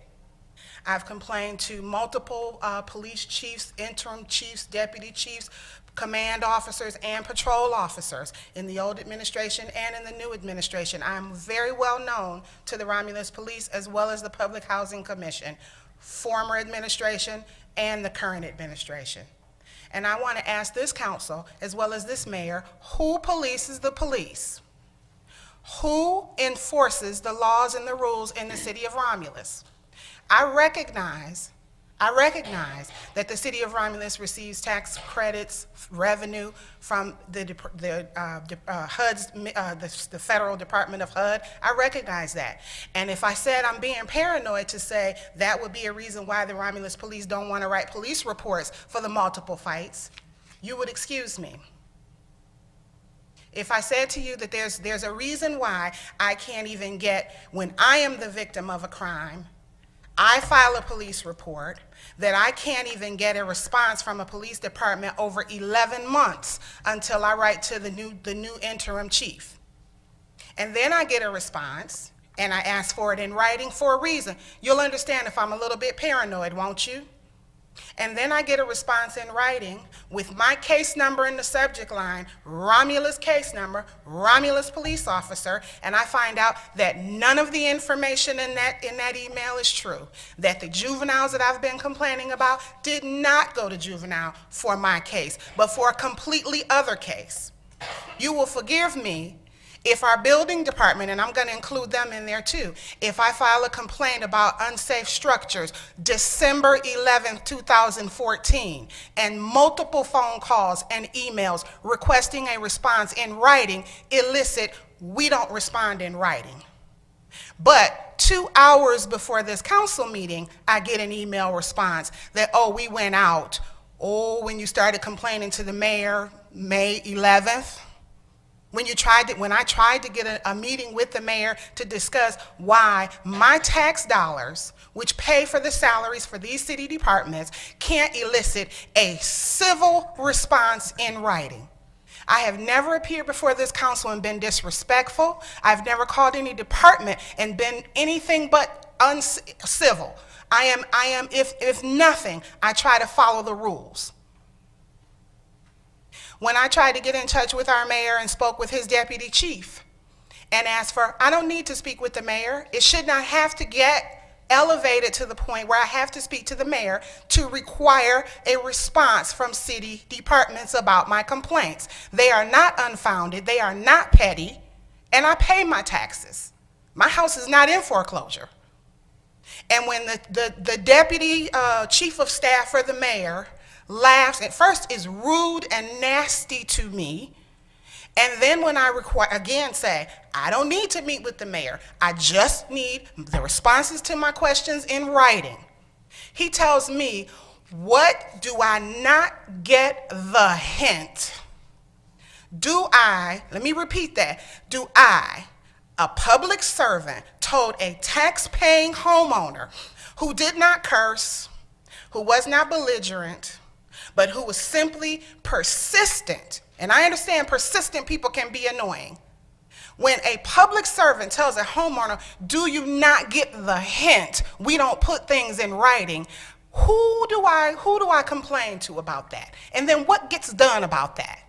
I've complained to multiple police chiefs, interim chiefs, deputy chiefs, command officers, and patrol officers in the old administration and in the new administration. I'm very well known to the Romulus Police as well as the Public Housing Commission, former administration and the current administration. And I want to ask this council, as well as this mayor, who polices the police? Who enforces the laws and the rules in the city of Romulus? I recognize that the city of Romulus receives tax credits, revenue from the HUD's, the Federal Department of HUD. I recognize that. And if I said I'm being paranoid to say that would be a reason why the Romulus Police don't want to write police reports for the multiple fights, you would excuse me. If I said to you that there's a reason why I can't even get, when I am the victim of a crime, I file a police report, that I can't even get a response from a police department over 11 months until I write to the new interim chief. And then I get a response, and I ask for it in writing for a reason. You'll understand if I'm a little bit paranoid, won't you? And then I get a response in writing with my case number in the subject line, Romulus case number, Romulus police officer, and I find out that none of the information in that email is true. That the juveniles that I've been complaining about did not go to juvenile for my case, but for a completely other case. You will forgive me If our building department, and I'm going to include them in there too, if I file a complaint about unsafe structures, December 11th, 2014, and multiple phone calls and emails requesting a response in writing elicit, we don't respond in writing. But 2 hours before this council meeting, I get an email response that, oh, we went out. Oh, when you started complaining to the mayor, May 11th, when I tried to get a meeting with the mayor to discuss why my tax dollars, which pay for the salaries for these city departments, can't elicit a civil response in writing. I have never appeared before this council and been disrespectful. I've never called any department and been anything but uncivil. I am, if nothing, I try to follow the rules. When I tried to get in touch with our mayor and spoke with his deputy chief and asked for, I don't need to speak with the mayor. It should not have to get elevated to the point where I have to speak to the mayor to require a response from city departments about my complaints. They are not unfounded, they are not petty, and I pay my taxes. My house is not in foreclosure. And when the deputy chief of staff for the mayor laughs, at first is rude and nasty to me, and then when I again say, I don't need to meet with the mayor, I just need the responses to my questions in writing, he tells me, what do I not get the hint? Let me repeat that, do I, a public servant, told a tax-paying homeowner who did not curse, who was not belligerent, but who was simply persistent, and I understand persistent people can be annoying. When a public servant tells a homeowner, do you not get the hint? We don't put things in writing. Who do I complain to about that? And then what gets done about that?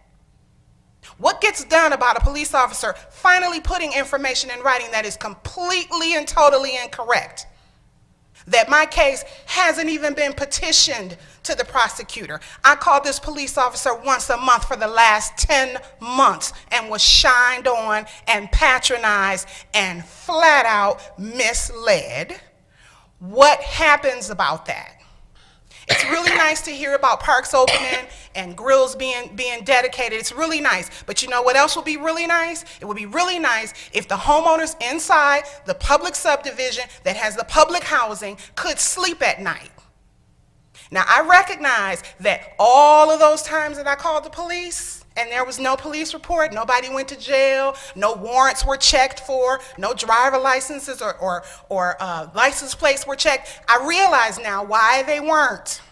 What gets done about a police officer finally putting information in writing that is completely and totally incorrect? That my case hasn't even been petitioned to the prosecutor. I called this police officer once a month for the last 10 months and was shined on and patronized and flat out misled. What happens about that? It's really nice to hear about parks opening and grills being dedicated. It's really nice. But you know what else would be really nice? It would be really nice if the homeowners inside the public subdivision that has the public housing could sleep at night. Now, I recognize that all of those times that I called the police and there was no police report, nobody went to jail, no warrants were checked for, no driver licenses or license plates were checked, I realize now why they weren't.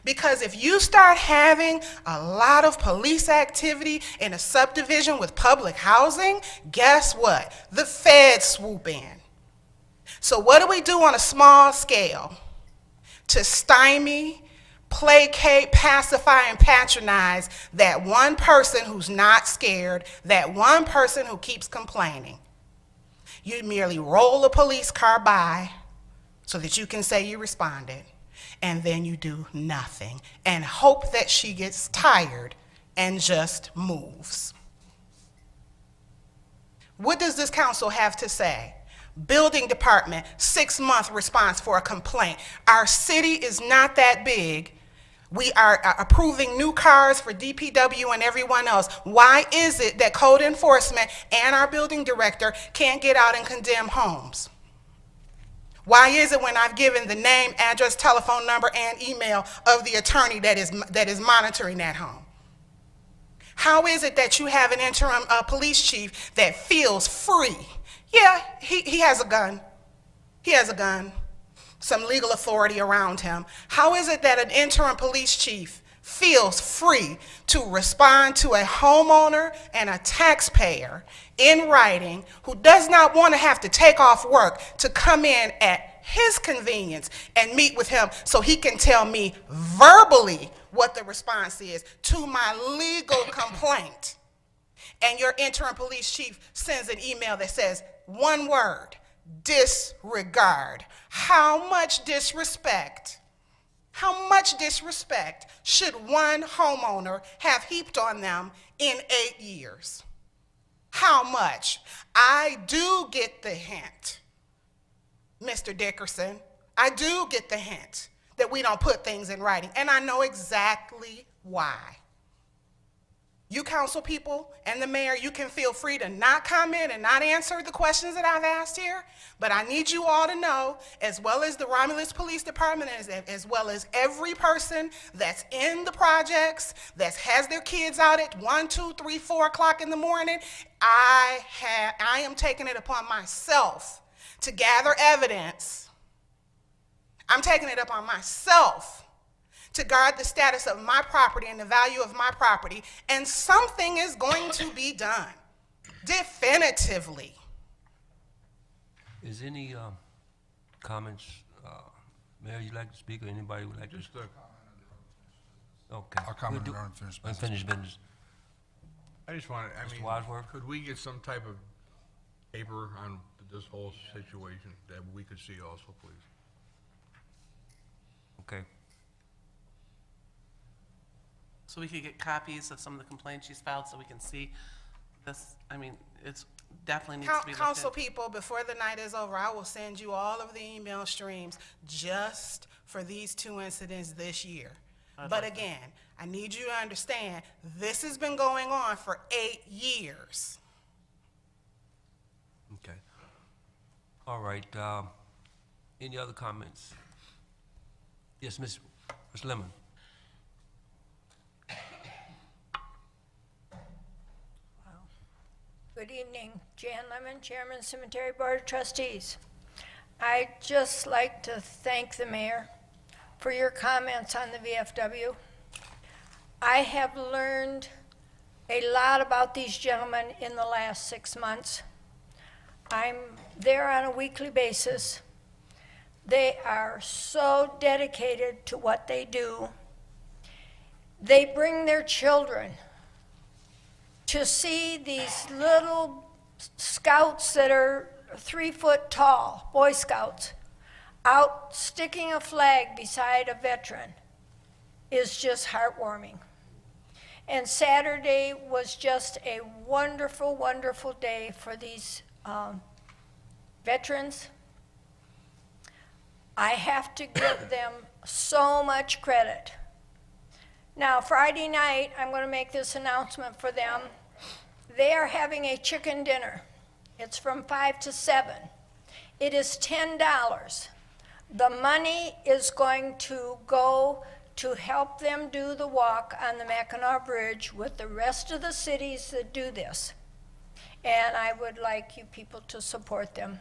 Because if you start having a lot of police activity in a subdivision with public housing, guess what? The feds swoop in. So what do we do on a small scale to stymie, placate, pacify, and patronize that one person who's not scared, that one person who keeps complaining? You merely roll a police car by so that you can say you responded, and then you do nothing and hope that she gets tired and just moves. What does this council have to say? Building department, 6-month response for a complaint. Our city is not that big. We are approving new cars for DPW and everyone else. Why is it that code enforcement and our building director can't get out and condemn homes? Why is it when I've given the name, address, telephone number, and email of the attorney that is monitoring that home? How is it that you have an interim police chief that feels free? Yeah, he has a gun. He has a gun. Some legal authority around him. How is it that an interim police chief feels free to respond to a homeowner and a taxpayer in writing who does not want to have to take off work to come in at his convenience and meet with him so he can tell me verbally what the response is to my legal complaint? And your interim police chief sends an email that says, one word, disregard. How much disrespect should one homeowner have heaped on them in 8 years? How much? I do get the hint, Mr. Dickerson. I do get the hint that we don't put things in writing, and I know exactly why. You council people and the mayor, you can feel free to not comment and not answer the questions that I've asked here, but I need you all to know, as well as the Romulus Police Department, as well as every person that's in the projects, that has their kids out at 1, 2, 3, 4 o'clock in the morning, I am taking it upon myself to gather evidence. I'm taking it upon myself to guard the status of my property and the value of my property, and something is going to be done, definitively. Is any comments, Mayor, you'd like to speak, or anybody would like to? Just a comment Okay. I'll comment We'll do on unfinished business. Unfinished business. I just wanted, I Mr. mean, Wadsworth? could we get some type of paper on this whole situation that we could see also, please? Okay. So we could get copies of some of the complaints she's filed so we can see this. I mean, it's definitely needs to be looked Council at. people, before the night is over, I will send you all of the email streams just for these 2 incidents this year. But again, I need you to understand, this has been going on for 8 years. Okay. All right, any other comments? Yes, Ms. Lemon. Good evening, Jan Lemon, Chairman, Cemetery Board of Trustees. I'd just like to thank the mayor for your comments on the VFW. I have learned a lot about these gentlemen in the last 6 months. I'm there on a weekly basis. They are so dedicated to what they do. They bring their children to see these little scouts that are 3 foot tall, Boy Scouts, out sticking a flag beside a veteran is just heartwarming. And Saturday was just a wonderful, wonderful day for these veterans. I have to give them so much credit. Now, Friday night, I'm going to make this announcement for them. They are having a chicken dinner. It's from 5 to 7. It is $10. The money is going to go to help them do the walk on the Mackinac Bridge with the rest of the cities that do this. And I would like you people to support them.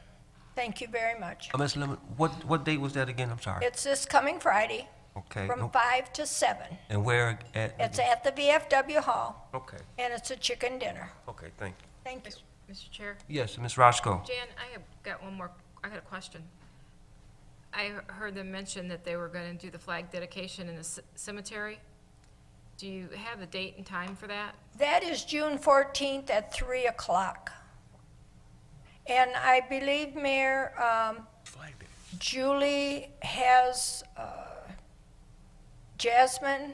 Thank you very much. Ms. Lemon, what date was that again? I'm sorry. It's this coming Friday Okay. from 5 to 7. And where at? It's at the VFW Hall, Okay, and it's a chicken dinner. okay, thank you. Thank you. Mr. Chair? Yes, Ms. Roscoe. Jan, I have got one more, I got a question. I heard them mention that they were going to do the flag dedication in the cemetery. Do you have the date and time for that? That is June 14th at 3 o'clock. And I believe Mayor Flag Day. Julie has Jasmine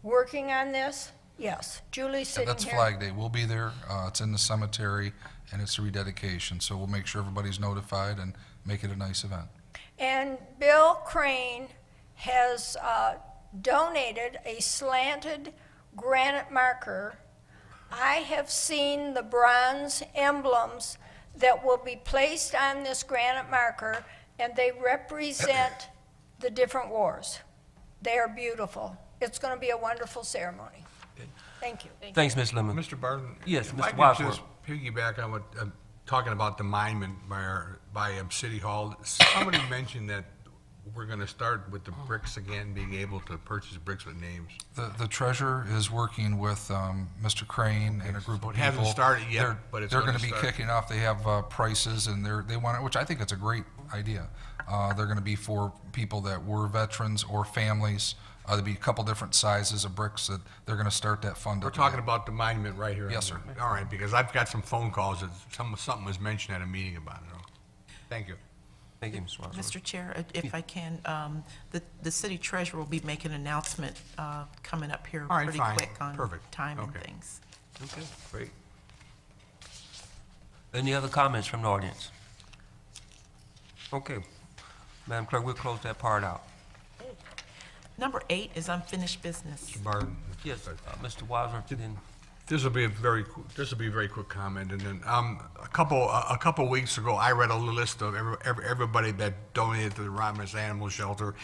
working on this. Yes, Julie's Yeah, sitting here. that's Flag Day. We'll be there. It's in the cemetery, and it's a rededication. So we'll make sure everybody's notified and make it a nice event. And Bill Crane has donated a slanted granite marker. I have seen the bronze emblems that will be placed on this granite marker, and they represent the different wars. They are beautiful. It's going to be a wonderful ceremony. Thank you. Thanks, Ms. Lemon. Mr. Barton? Yes, if Mr. I could Wadsworth. just piggyback on what, talking about the monument by City Hall, somebody mentioned that we're gonna start with the bricks again, being able to purchase bricks with names. The treasurer is working with Mr. Crane and a group So of it people. hasn't started yet, They're- but it's They're gonna gonna be start. kicking off. They have prices, and they want it, which I think it's a great idea. They're gonna be for people that were veterans or families. There'll be a couple different sizes of bricks that they're gonna start that fund We're up talking again. about the monument right here. Yes, sir. All right, because I've got some phone calls that something was mentioned at a meeting about it. Thank you. Thank you, Ms. Wadsworth. Mr. Chair, if I can, the city treasurer will be making an announcement coming up here All right, pretty fine. quick on Perfect. time and Okay. things. Okay, great. Any other comments from the audience? Okay. Madam Clerk, we'll close that part out. Number 8 is unfinished business. Barton. Yes, Mr. Wadsworth, then. This will be a very quick comment, and then a couple weeks ago, I read a list of everybody that donated to the Romulus Animal Shelter,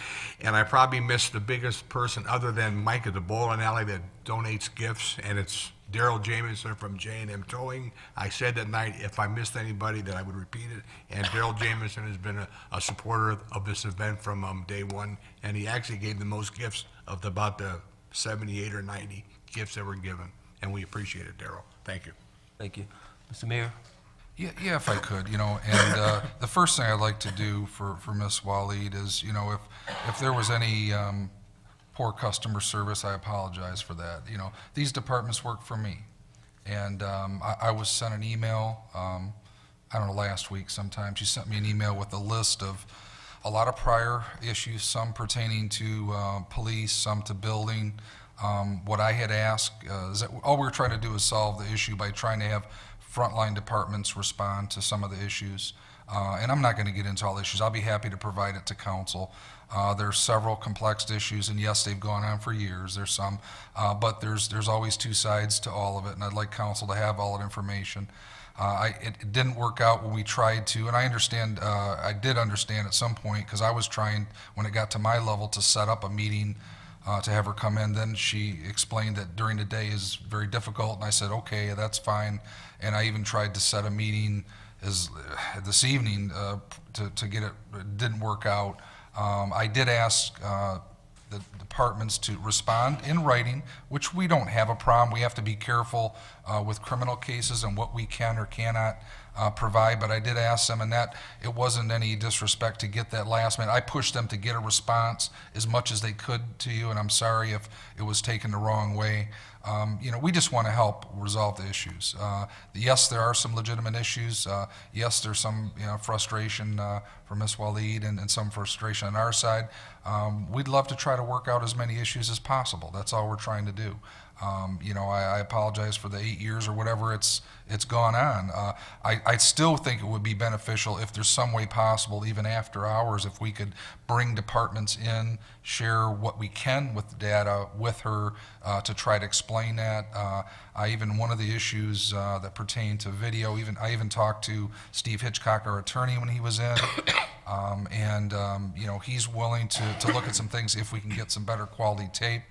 and I probably missed the biggest person other than Mike at the bowling alley that donates gifts, and it's Daryl Jamison from J&M Towing. I said that night if I missed anybody that I would repeat it, and Daryl Jamison has been a supporter of this event from day one, and he actually gave the most gifts of about the 78 or 90 gifts that were given. And we appreciate it, Daryl. Thank you. Thank you. Mr. Mayor? Yeah, if I could, and the first thing I'd like to do for Ms. Waleed is, if there was any poor customer service, I apologize for that. These departments work for me. And I was sent an email, I don't know, last week sometime. She sent me an email with a list of a lot of prior issues, some pertaining to police, some to building. What I had asked is that all we're trying to do is solve the issue by trying to have frontline departments respond to some of the issues. And I'm not going to get into all the issues. I'll be happy to provide it to council. There's several complex issues, and yes, they've gone on for years. There's some, but there's always two sides to all of it, and I'd like council to have all that information. It didn't work out when we tried to, and I understand, I did understand at some point, because I was trying, when it got to my level, to set up a meeting to have her come in. Then she explained that during the day is very difficult, and I said, okay, that's fine. And I even tried to set a meeting this evening to get it. It didn't work out. I did ask the departments to respond in writing, which we don't have a problem. We have to be careful with criminal cases and what we can or cannot provide, but I did ask them, and that it wasn't any disrespect to get that last minute. I pushed them to get a response as much as they could to you, and I'm sorry if it was taken the wrong way. We just want to help resolve the issues. Yes, there are some legitimate issues. Yes, there's some frustration for Ms. Waleed and some frustration on our side. We'd love to try to work out as many issues as possible. That's all we're trying to do. I apologize for the 8 years or whatever it's gone on. I still think it would be beneficial if there's some way possible, even after hours, if we could bring departments in, share what we can with the data with her to try to explain that. One of the issues that pertain to video, I even talked to Steve Hitchcock, our attorney, when he was in. He's willing to look at some things if we can get some better quality tape.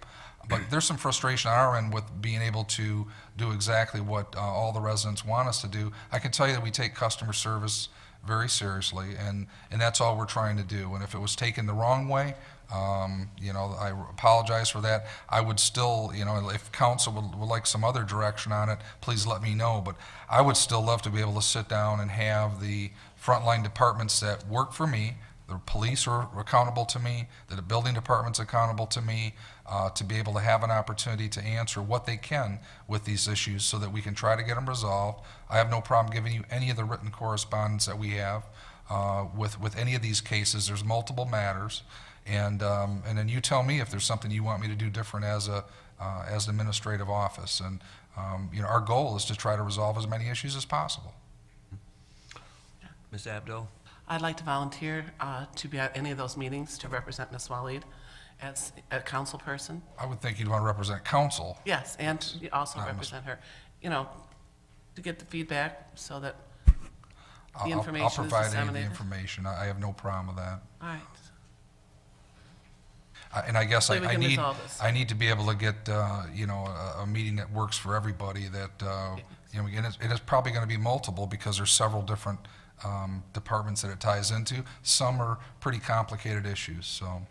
But there's some frustration on our end with being able to do exactly what all the residents want us to do. I can tell you that we take customer service very seriously, and that's all we're trying to do. And if it was taken the wrong way, I apologize for that. I would still, if council would like some other direction on it, please let me know. But I would still love to be able to sit down and have the frontline departments that work for me, the police are accountable to me, the building department's accountable to me, to be able to have an opportunity to answer what they can with these issues so that we can try to get them resolved. I have no problem giving you any of the written correspondence that we have with any of these cases. There's multiple matters, and then you tell me if there's something you want me to do different as an administrative office. And our goal is to try to resolve as many issues as possible. Ms. Abdo? I'd like to volunteer to be at any of those meetings to represent Ms. Waleed as a council person. I would think you'd want to represent council. Yes, and to also represent her, to get the feedback so that the information is I'll provide any of the disseminated. information. I have no problem with that. All right. And I guess Hopefully we can resolve this. I need to be able to get, a meeting that works for everybody that, and it's probably going to be multiple because there's several different departments that it ties into. Some are pretty complicated issues, so.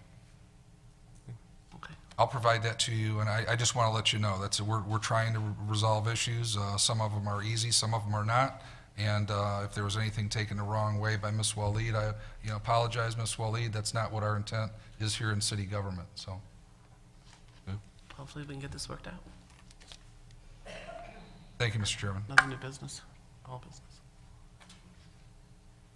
Okay. I'll provide that to you, and I just want to let you know that we're trying to resolve issues. Some of them are easy, some of them are not. And if there was anything taken the wrong way by Ms. Waleed, I apologize, Ms. Waleed. That's not what our intent is here in city government. So, Hopefully we can get this worked out. thank you, Mr. Chairman. Another new business, all business.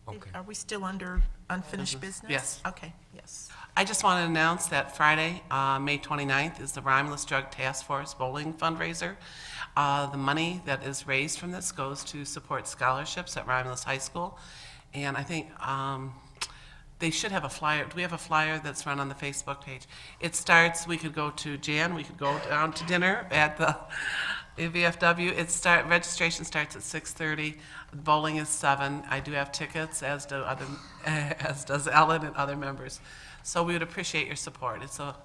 Okay. Are we still under unfinished business? Yes. Okay, yes. I just want to announce that Friday, May 29th, is the Romulus Drug Task Force Bowling fundraiser. The money that is raised from this goes to support scholarships at Romulus High School. And I think they should have a flyer. Do we have a flyer that's run on the Facebook page? It starts, we could go to Jan, we could go down to dinner at the VFW. Registration starts at 6:30. Bowling is 7. I do have tickets, as does Ellen and other members. So we would appreciate your support. It's the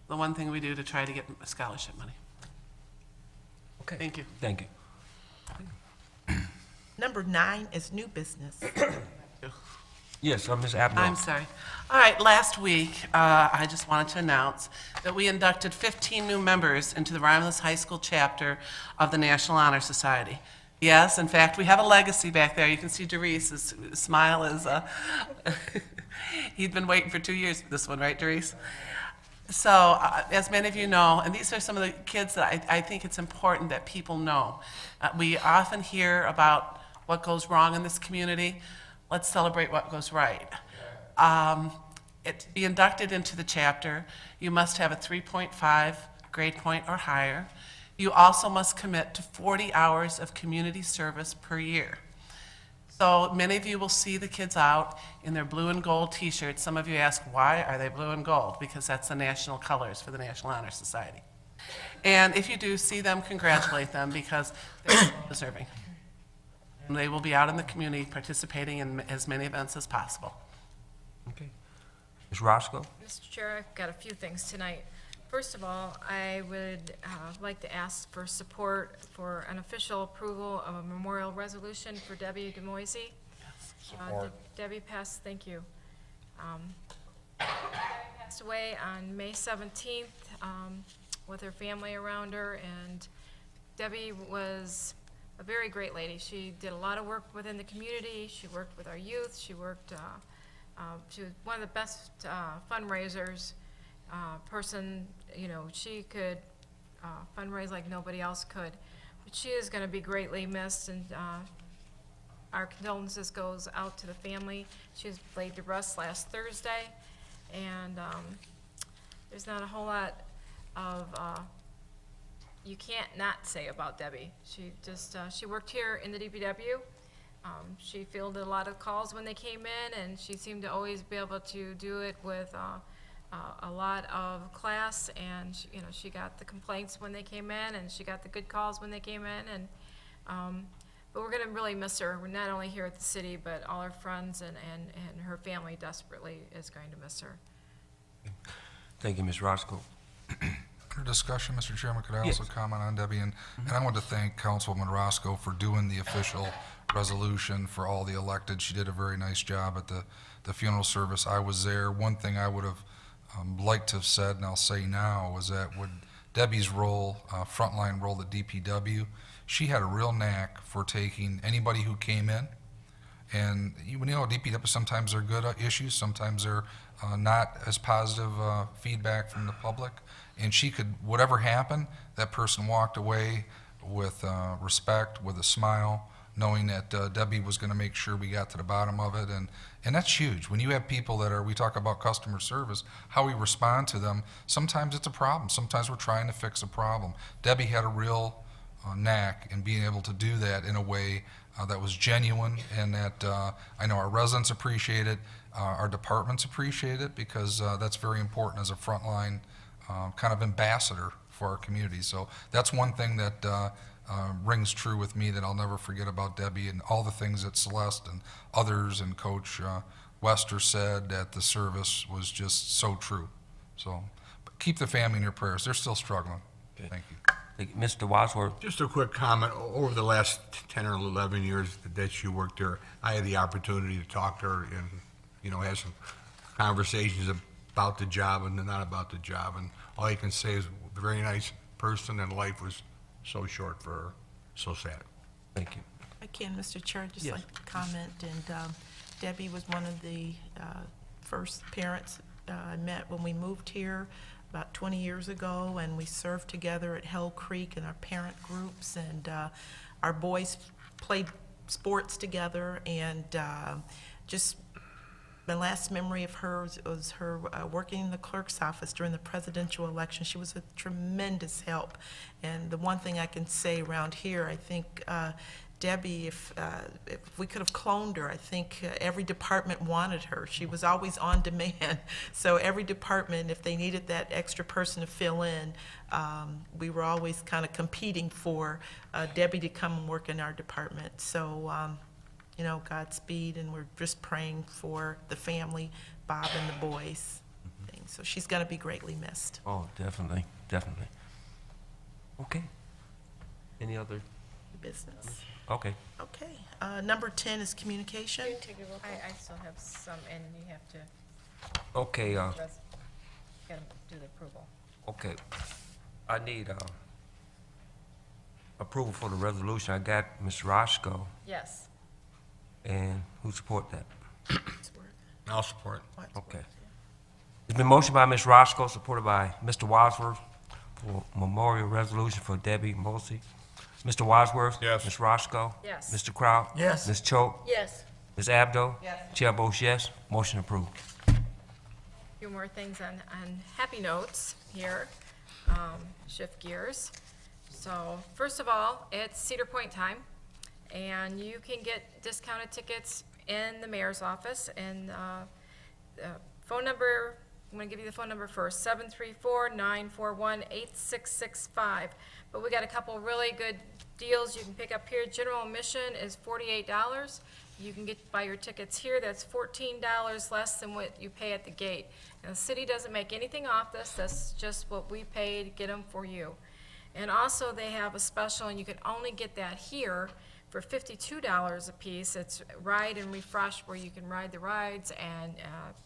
one thing we do to try to get scholarship money. Okay. Thank you. Thank you. Number 9 is new business. Yes, Ms. Abno. I'm sorry. All right, last week, I just wanted to announce that we inducted 15 new members into the Romulus High School chapter of the National Honor Society. Yes, in fact, we have a legacy back there. You can see Doris' smile is, he'd been waiting for 2 years for this one, right, Doris? So, as many of you know, and these are some of the kids that I think it's important that people know. We often hear about what goes wrong in this community. Let's celebrate what goes right. To be inducted into the chapter, you must have a 3.5 grade point or higher. You also must commit to 40 hours of community service per year. So many of you will see the kids out in their blue and gold t-shirts. Some of you ask, why are they blue and gold? Because that's the national colors for the National Honor Society. And if you do see them, congratulate them because they're deserving. And they will be out in the community participating in as many events as possible. Okay. Ms. Roscoe? Mr. Chair, I've got a few things tonight. First of all, I would like to ask for support for an official approval of a memorial resolution for Debbie DeMoisey. Debbie passed, thank you. Debbie passed away on May 17th with her family around her, and Debbie was a very great lady. She did a lot of work within the community. She worked with our youth. She worked, she was one of the best fundraisers person. You know, she could fundraise like nobody else could. But she is going to be greatly missed, and our condolences goes out to the family. She was laid to rest last Thursday, and there's not a whole lot of you can't not say about Debbie. She just, she worked here in the DPW. She fielded a lot of calls when they came in, and she seemed to always be able to do it with a lot of class, and you know, she got the complaints when they came in, and she got the good calls when they came in, and but we're gonna really miss her. We're not only here at the city, but all her friends and her family desperately is going to miss her. Thank you, Ms. Roscoe. Under discussion, Mr. Chairman, could I Yes. also comment on Debbie? And I want to thank Councilwoman Roscoe for doing the official resolution for all the elected. She did a very nice job at the funeral service. I was there. One thing I would have liked to have said, and I'll say now, was that with Debbie's role, frontline role at DPW, she had a real knack for taking anybody who came in. And you know, DPW, sometimes they're good issues, sometimes they're not as positive feedback from the public. And she could, whatever happened, that person walked away with respect, with a smile, knowing that Debbie was going to make sure we got to the bottom of it. And that's huge. When you have people that are, we talk about customer service, how we respond to them, sometimes it's a problem. Sometimes we're trying to fix a problem. Debbie had a real knack in being able to do that in a way that was genuine, and that I know our residents appreciate it, our departments appreciate it, because that's very important as a frontline kind of ambassador for our community. So that's one thing that rings true with me that I'll never forget about Debbie, and all the things that Celeste and others and Coach Wester said at the service was just so true. So but keep the family in your prayers. They're still struggling. Okay. Thank you. Thank you. Mr. Wadsworth? Just a quick comment. Over the last 10 or 11 years that she worked there, I had the opportunity to talk to her and, you know, have some conversations about the job and not about the job. And all I can say is a very nice person, and life was so short for her. So sad. Thank you. Again, Mr. Chair, I'd just Yes. like to comment, and Debbie was one of the first parents I met when we moved here about 20 years ago, and we served together at Hell Creek in our parent groups, and our boys played sports together, and just my last memory of her was her working in the clerk's office during the presidential election. She was a tremendous help. And the one thing I can say around here, I think Debbie, if we could have cloned her, I think every department wanted her. She was always on demand. So every department, if they needed that extra person to fill in, we were always kind of competing for Debbie to come and work in our department. So, you know, Godspeed, and we're just praying for the family, Bob and the boys. So she's going to be greatly missed. Oh, definitely, definitely. Okay. Any other? Business. Okay. Okay. Number 10 is communication. I still have some, and you have to, Okay, gotta do the approval. okay. I need approval for the resolution. I got Ms. Roscoe, Yes. and who support that? I'll support. Okay. It's been motioned by Ms. Roscoe, supported by Mr. Wadsworth, for memorial resolution for Debbie Mosey. Mr. Wadsworth? Yes. Ms. Roscoe? Yes. Mr. Kraut? Yes. Ms. Choate? Yes. Ms. Abdo? Yes. Chair votes yes. Motion approved. Few more things on happy notes here, shift gears. So, first of all, it's Cedar Point time, and you can get discounted tickets in the mayor's office, and phone number, I'm gonna give you the phone number first, 734-941-8665. But we got a couple really good deals you can pick up here. General admission is $48. You can buy your tickets here. That's $14 less than what you pay at the gate. And the city doesn't make anything off this. That's just what we pay to get them for you. And also, they have a special, and you can only get that here for $52 a piece. It's Ride and Refresh, where you can ride the rides, and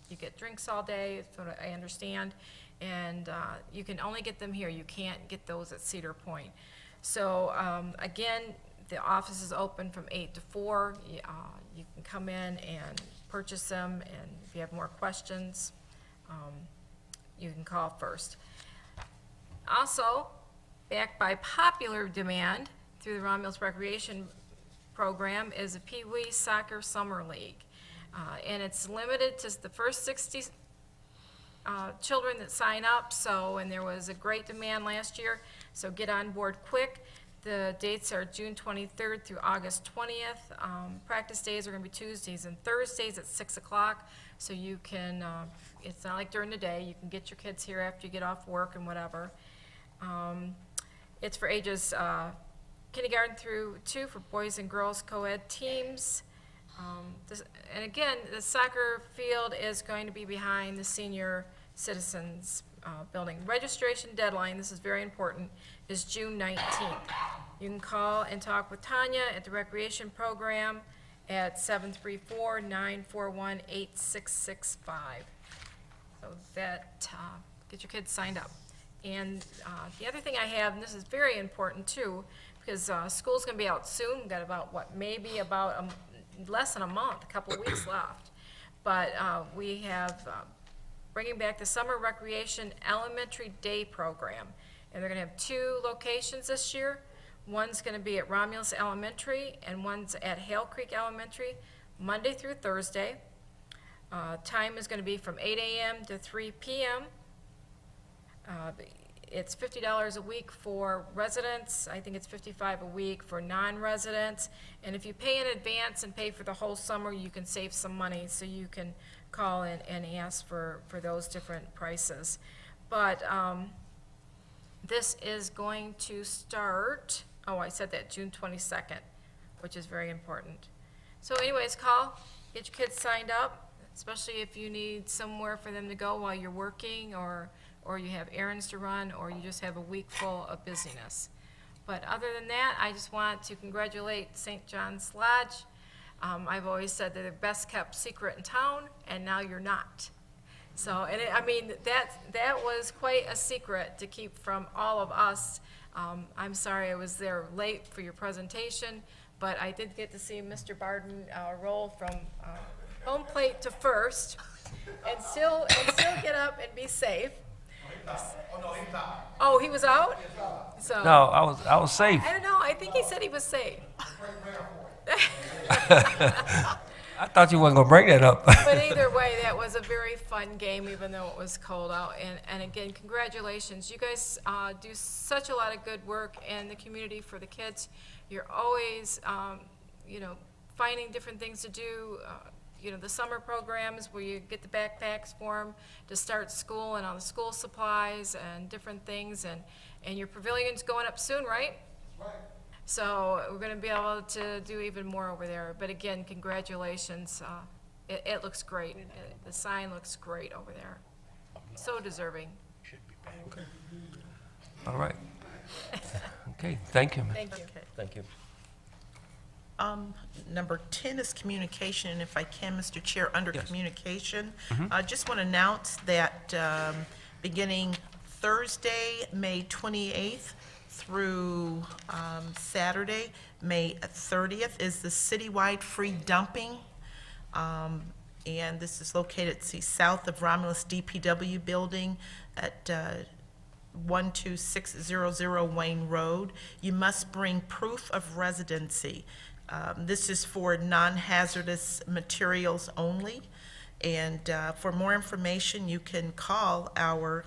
you get drinks all day, is what I understand. And you can only get them here. You can't get those at Cedar Point. So again, the office is open from 8 to 4. You can come in and purchase them, and if you have more questions, you can call first. Also, backed by popular demand through the Romulus Recreation Program is a Pee Wee Soccer Summer League. And it's limited to the first 60 children that sign up, and there was a great demand last year, so get on board quick. The dates are June 23rd through August 20th. Practice days are gonna be Tuesdays and Thursdays at 6 o'clock, so you can, it's not like during the day, you can get your kids here after you get off work and whatever. It's for ages kindergarten through 2 for boys and girls co-ed teams. And again, the soccer field is going to be behind the senior citizens building. Registration deadline, this is very important, is June 19th. You can call and talk with Tanya at the recreation program at 734-941-8665. So that, get your kids signed up. And the other thing I have, and this is very important too, because school's gonna be out soon. We've got about, maybe about less than a month, a couple of weeks left. But we have bringing back the Summer Recreation Elementary Day Program. And they're gonna have 2 locations this year. One's gonna be at Romulus Elementary, and one's at Hale Creek Elementary, Monday through Thursday. Time is gonna be from 8 a.m. to 3 p.m. It's $50 a week for residents. I think it's $55 a week for non-residents. And if you pay in advance and pay for the whole summer, you can save some money, so you can call in and ask for those different prices. But this is going to start, I said that, June 22nd, which is very important. So anyways, call, get your kids signed up, especially if you need somewhere for them to go while you're working, or you have errands to run, or you just have a week full of busyness. But other than that, I just want to congratulate St. John's Lodge. I've always said they're the best kept secret in town, and now you're not. So, and that was quite a secret to keep from all of us. I'm sorry I was there late for your presentation, but I did get to see Mr. Barden roll from home plate to first, and still get up and be safe. Oh, he was out? So, No, I was safe. I don't know, I think he said he was safe. I thought you wasn't gonna bring that up. But either way, that was a very fun game, even though it was cold out. And again, congratulations. You guys do such a lot of good work in the community for the kids. You're always, finding different things to do. The summer programs where you get the backpacks for them to start school and all the school supplies and different things. And your pavilion's going up soon, right? Right. So we're going to be able to do even more over there. But again, congratulations. It looks great. The sign looks great over there. So deserving. All right. Okay, thank you. Thank you. Thank you. Number 10 is communication, and if I can, Mr. Chair, under communication, I just want to announce that beginning Thursday, May 28th through Saturday, May 30th, is the citywide free dumping. And this is located, south of Romulus DPW building at 12600 Wayne Road. You must bring proof of residency. This is for non-hazardous materials only. And for more information, you can call our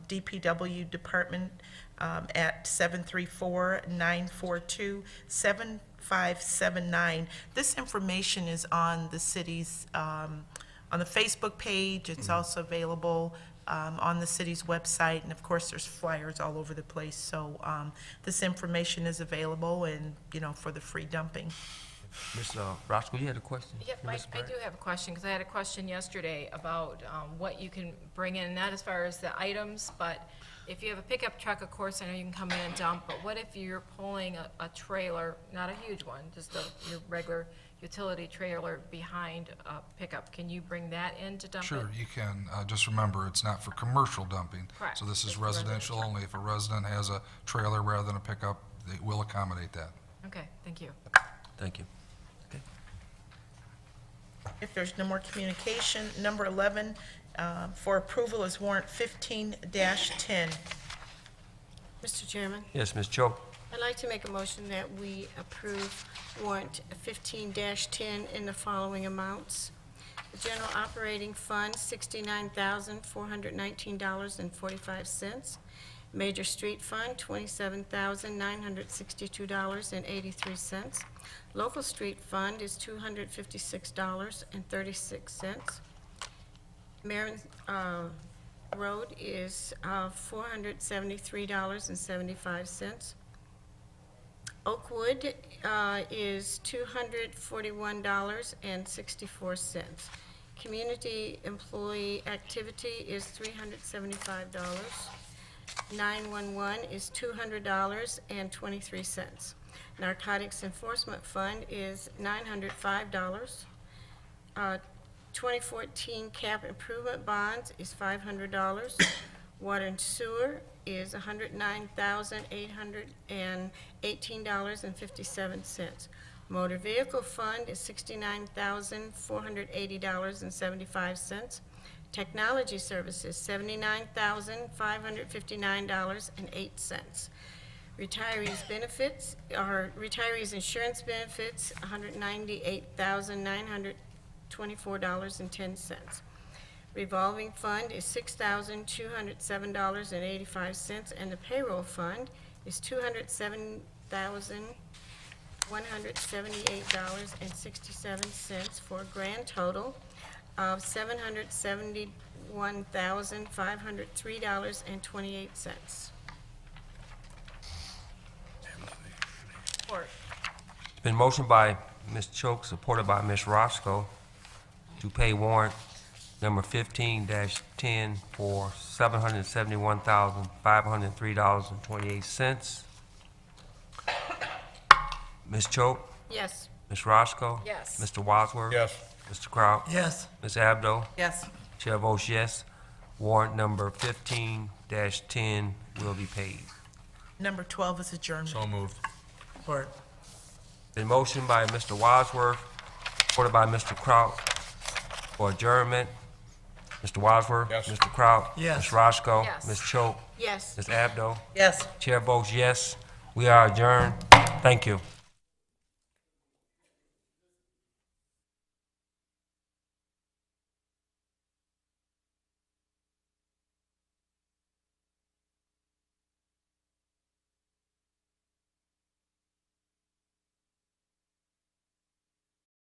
DPW department at 734-942-7579. This information is on the city's, on the Facebook page. It's also available on the city's website, and of course, there's flyers all over the place. So this information is available, and for the free dumping. Ms. Roscoe, you had a question? Yep, I do have a question, because I had a question yesterday about what you can bring in, not as far as the items, but if you have a pickup truck, of course, I know you can come in and dump, but what if you're pulling a trailer, not a huge one, just your regular utility trailer behind a pickup? Can you bring that in to dump it? Sure, you can. Just remember, it's not for commercial dumping. Correct. So this is It's residential only. If a resident has a trailer rather than a pickup, they will accommodate that. Okay, thank you. Thank you. Okay. If there's no more communication, number 11 for approval is warrant 15-10. Mr. Chairman, Yes, Ms. Cho. I'd like to make a motion that we approve warrant 15-10 in the following amounts. The general operating fund, $69,419.45. Major street fund, $27,962.83. Local street fund is $256.36. Marion Road is $473.75. Oakwood is $241.64. Community employee activity is $375. 911 is $200.23. Narcotics Enforcement Fund is $905. 2014 cap improvement bonds is $500. Water and sewer is $109,818.57. Motor vehicle fund is $69,480.75. Technology services, $79,559.08. Retirees benefits, or retirees insurance benefits, $198,924.10. Revolving fund is $6,207.85, and the payroll fund is $207,178.67 for a grand total of $771,503.28. Support. It's been motioned by Ms. Choke, supported by Ms. Roscoe, to pay warrant number 15-10 for $771,503.28. Ms. Choke? Yes. Ms. Roscoe? Yes. Mr. Wadsworth? Yes. Mr. Kraut? Yes. Ms. Abdo? Yes. Chair votes yes. Warrant number 15-10 will be paid. Number 12 is adjournment. So moved. Support. Been motioned by Mr. Wadsworth, supported by Mr. Kraut, for adjournment. Mr. Wadsworth? Yes. Mr. Kraut? Yes. Ms. Roscoe? Yes. Ms. Choke? Yes. Ms. Abdo? Yes. Chair votes yes. We are adjourned. Thank you.